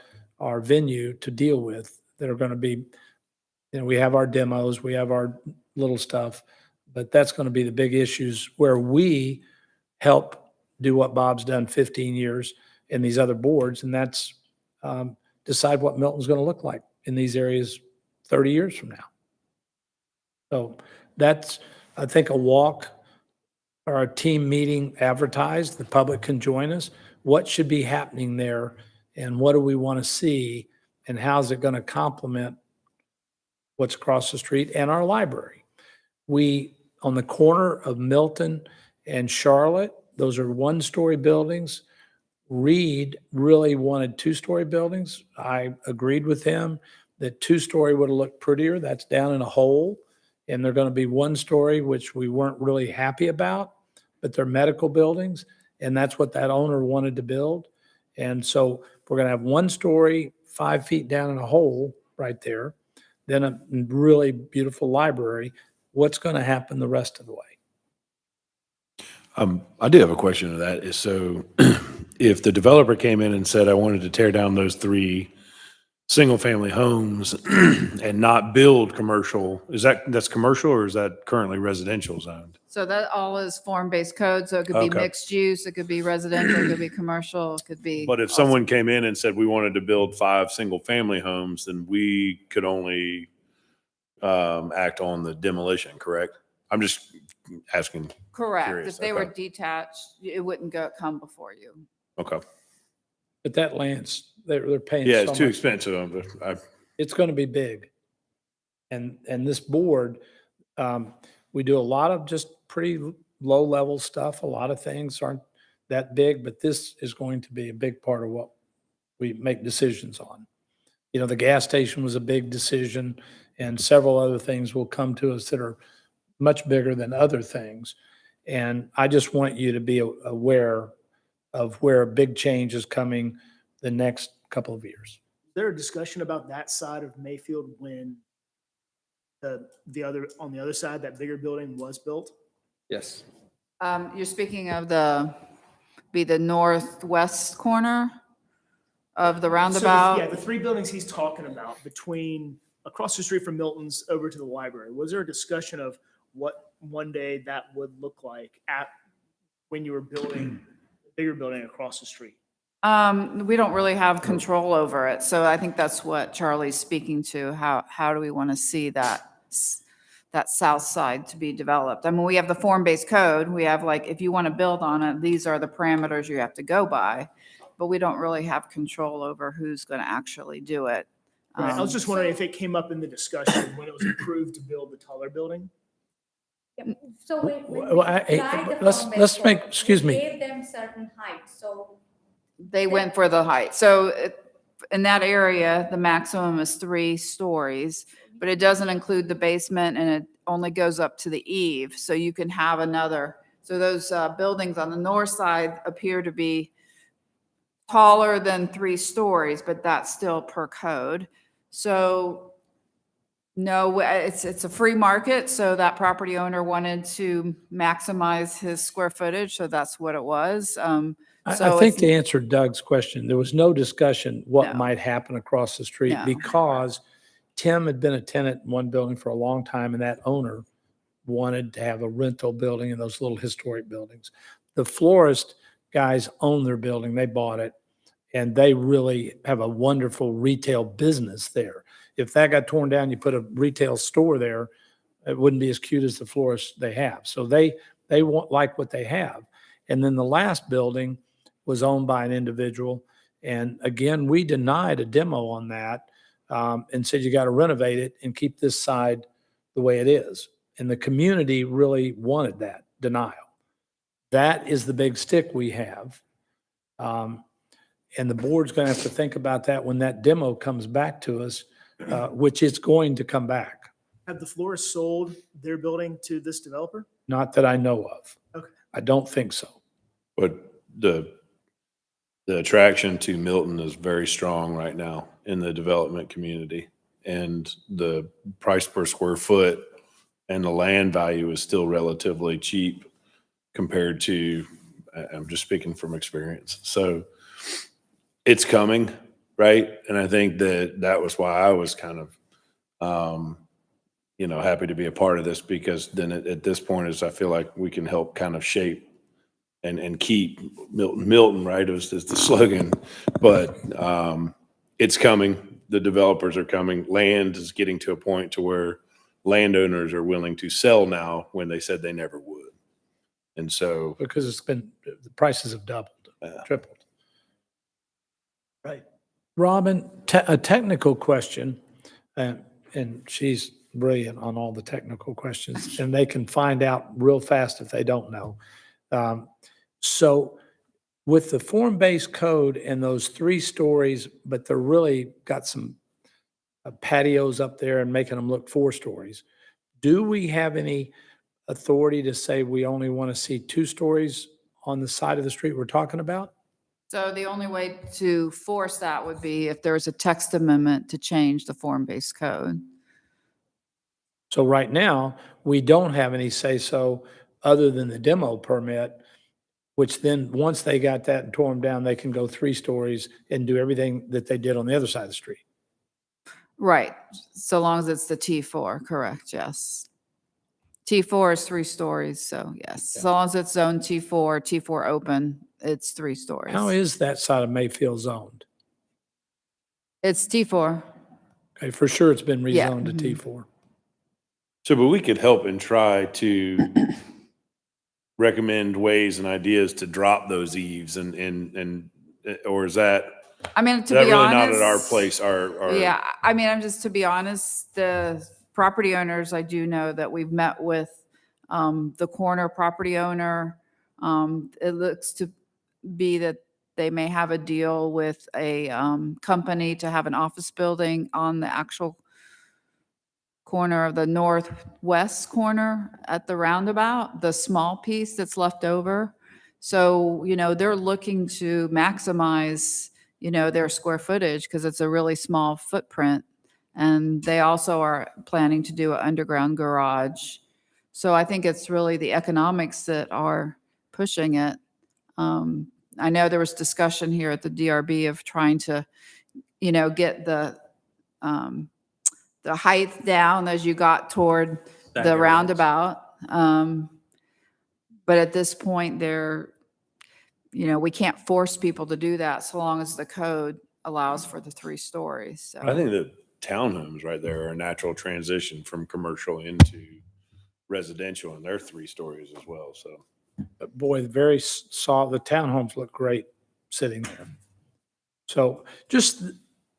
venue to deal with. That are going to be, we have our demos, we have our little stuff, but that's going to be the big issues where we help do what Bob's done 15 years in these other boards, and that's decide what Milton's going to look like in these areas 30 years from now. So that's, I think, a walk or a team meeting advertised. The public can join us. What should be happening there, and what do we want to see, and how's it going to complement what's across the street and our library? We, on the corner of Milton and Charlotte, those are 1-story buildings. Reed really wanted 2-story buildings. I agreed with him that 2-story would have looked prettier. That's down in a hole. And they're going to be 1-story, which we weren't really happy about, but they're medical buildings. And that's what that owner wanted to build. And so we're going to have 1-story, 5 feet down in a hole right there. Then a really beautiful library. What's going to happen the rest of the way? I do have a question to that. Is so if the developer came in and said, I wanted to tear down those 3 single-family homes and not build commercial, that's commercial, or is that currently residential zoned? So that all is form-based code, so it could be Okay. mixed use, it could be residential, it could be commercial, it could be. But if someone came in and said we wanted to build 5 single-family homes, then we could only act on the demolition, correct? I'm just asking. Correct. Curious. If they were Okay. detached, it wouldn't come before you. Okay. But that land's, they're paying Yeah, so it's too much. expensive. But It's going to be big. And this board, we do a lot of just pretty low-level stuff. A lot of things aren't that big, but this is going to be a big part of what we make decisions on. The gas station was a big decision, and several other things will come to us that are much bigger than other things. And I just want you to be aware of where a big change is coming the next couple of years. Is there a discussion about that side of Mayfield when on the other side, that bigger building was built? Yes. You're speaking of the northwest corner of the roundabout? So the 3 buildings he's talking about across the street from Milton's over to the library. Was there a discussion of what one day that would look like when you were building a bigger building across the street? We don't really have control over it. So I think that's what Charlie's speaking to. How do we want to see that that south side to be developed. I mean, we have the form-based code. We have like, if you want to build on it, these are the parameters you have to go by. But we don't really have control over who's going to actually do it. Right. I was just wondering if it came up in the discussion when it was approved to build the taller building. So let's make, excuse me. Gave them certain height, so. They went for the height. So in that area, the maximum is 3 stories, but it doesn't include the basement and it only goes up to the eave. So you can have another, so those buildings on the north side appear to be taller than 3 stories, but that's still per code. So no, it's a free market. So that property owner wanted to maximize his square footage. So that's what it was. I So think it's- to answer Doug's question, there was no discussion what No. might happen across the street No. because Tim had been a tenant in one building for a long time, and that owner wanted to have a rental building in those little historic buildings. The florist guys own their building. They bought it, and they really have a wonderful retail business there. If that got torn down, you put a retail store there, it wouldn't be as cute as the florist they have. So they like what they have. And then the last building was owned by an individual. And again, we denied a demo on that and said, you got to renovate it and keep this side the way it is. And the community really wanted that denial. That is the big stick we have. And the board's going to have to think about that when that demo comes back to us, which it's going to come back. Have the florists sold their building to this developer? Not that I know of. Okay. I don't think so. But the attraction to Milton is very strong right now in the development community. And the price per square foot and the land value is still relatively cheap compared to, I'm just speaking from experience. So it's coming, right? And I think that was why I was kind of, happy to be a part of this, because then at this point is I feel like we can help kind of shape and keep Milton, right, is the slogan. But it's coming. The developers are coming. Land is getting to a point to where landowners are willing to sell now when they said they never would. And so, Because the prices have doubled, tripled. Right. Robin, a technical question, and she's brilliant on all the technical questions, and they can find out real fast if they don't know. So with the form-based code and those 3 stories, but they're really got some patios up there and making them look 4 stories, do we have any authority to say we only want to see 2 stories on the side of the street we're talking about? So the only way to force that would be if there's a text amendment to change the form-based code. So right now, we don't have any say-so other than the demo permit, which then, once they got that and tore them down, they can go 3 stories and do everything that they did on the other side of the street. Right, so long as it's the T4, correct, yes. T4 is 3 stories, so yes. So long as it's zone T4 open, it's 3 stories. How is that side of Mayfield zoned? It's T4. Okay, for sure it's been Yeah. rezoned to T4. but we could help and try to recommend ways and ideas to drop those eaves and or is that, I mean, is to that be really honest. not at our place? Our Yeah, I mean, I'm just, to be honest, the property owners, I do know that we've met with the corner property owner. It looks to be that they may have a deal with a company to have an office building on the actual corner of the northwest corner at the roundabout, the small piece that's left over. So, they're looking to maximize, their square footage because it's a really small footprint. And they also are planning to do an underground garage. So I think it's really the economics that are pushing it. I know there was discussion here at the DRB of trying to, get the height down as you got toward the roundabout. But at this point, we can't force people to do that so long as the code allows for the 3 stories. So. I think that townhomes right there are a natural transition from commercial into residential, and they're 3 stories as well, so. But boy, the townhomes look great sitting there. So just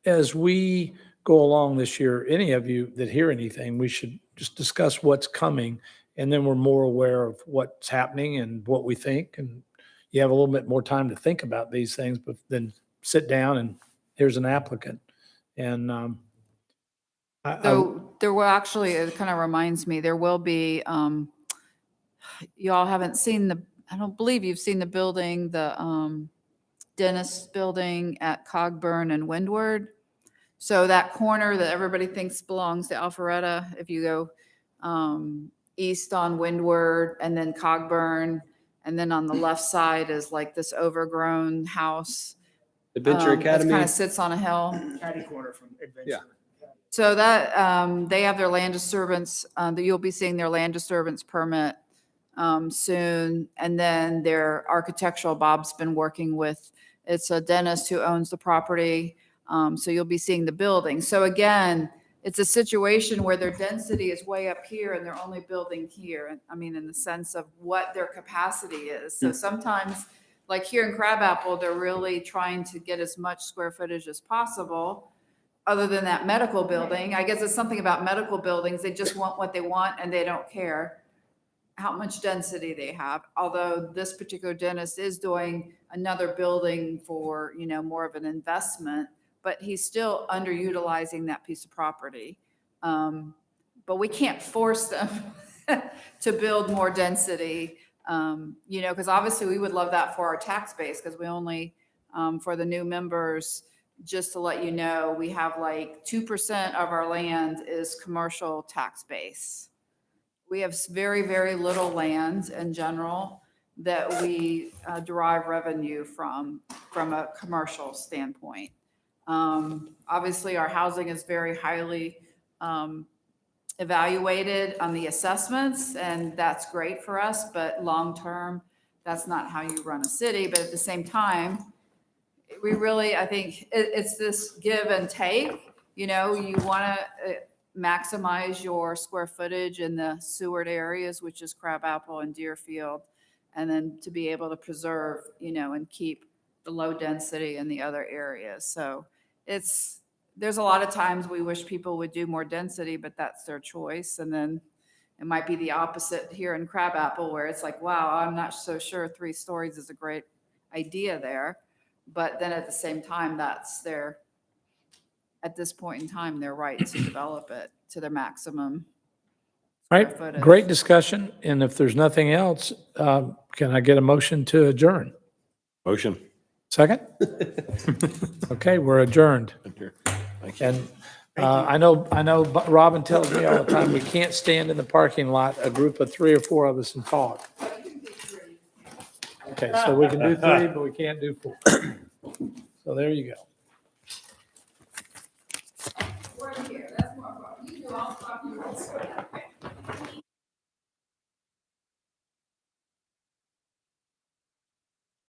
as we go along this year, any of you that hear anything, we should just discuss what's coming, and then we're more aware of what's happening and what we think, and you have a little bit more time to think about these things, but then sit down and here's an applicant. And So there will actually, it kind of reminds me, there will be, you all haven't seen I don't believe you've seen the building, the dentist building at Cogburn and Windward. So that corner that everybody thinks belongs to Alpharetta, if you go east on Windward and then Cogburn, and then on the left side is like this overgrown house. Adventure It Academy. kind of sits on a hill. Catty corner from Adventure. Yeah. So that, they have their land disturbance, that you'll be seeing their land disturbance permit soon. And then their architectural, Bob's been working with, it's a dentist who owns the property. So you'll be seeing the building. So again, it's a situation where their density is way up here and they're only building here. I mean, in the sense of what their capacity is. So sometimes, like here in Crabapple, they're really trying to get as much square footage as possible. Other than that medical building, I guess it's something about medical buildings. They just want what they want and they don't care how much density they have. Although this particular dentist is doing another building for, more of an investment, but he's still underutilizing that piece of property. But we can't force them to build more density, because obviously we would love that for our tax base, because we only, for the new members, just to let you know, we have like 2% of our land is commercial tax base. We have very, very little land in general that we derive revenue from a commercial standpoint. Obviously, our housing is very highly evaluated on the assessments, and that's great for us, but long-term, that's not how you run a city. But at the same time, we really, I think it's this give and take. You want to maximize your square footage in the Seward areas, which is Crabapple and Deerfield, and then to be able to preserve, and keep the low density in the other areas. So there's a lot of times we wish people would do more density, but that's their choice. And then it might be the opposite here in Crabapple, where it's like, wow, I'm not so sure 3 stories is a great idea there. But then at the same time, that's at this point in time, their right to develop it to their maximum. Right, footage. great discussion. And if there's nothing else, can I get a motion to adjourn? Motion. Second? Okay, we're adjourned. And I know Robin tells me all the time, we can't stand in the parking lot, a group of 3 or 4 of us, and talk. Okay, so we can do 3, but we can't do 4. So there you go. We're here. That's more fun. You do all talk.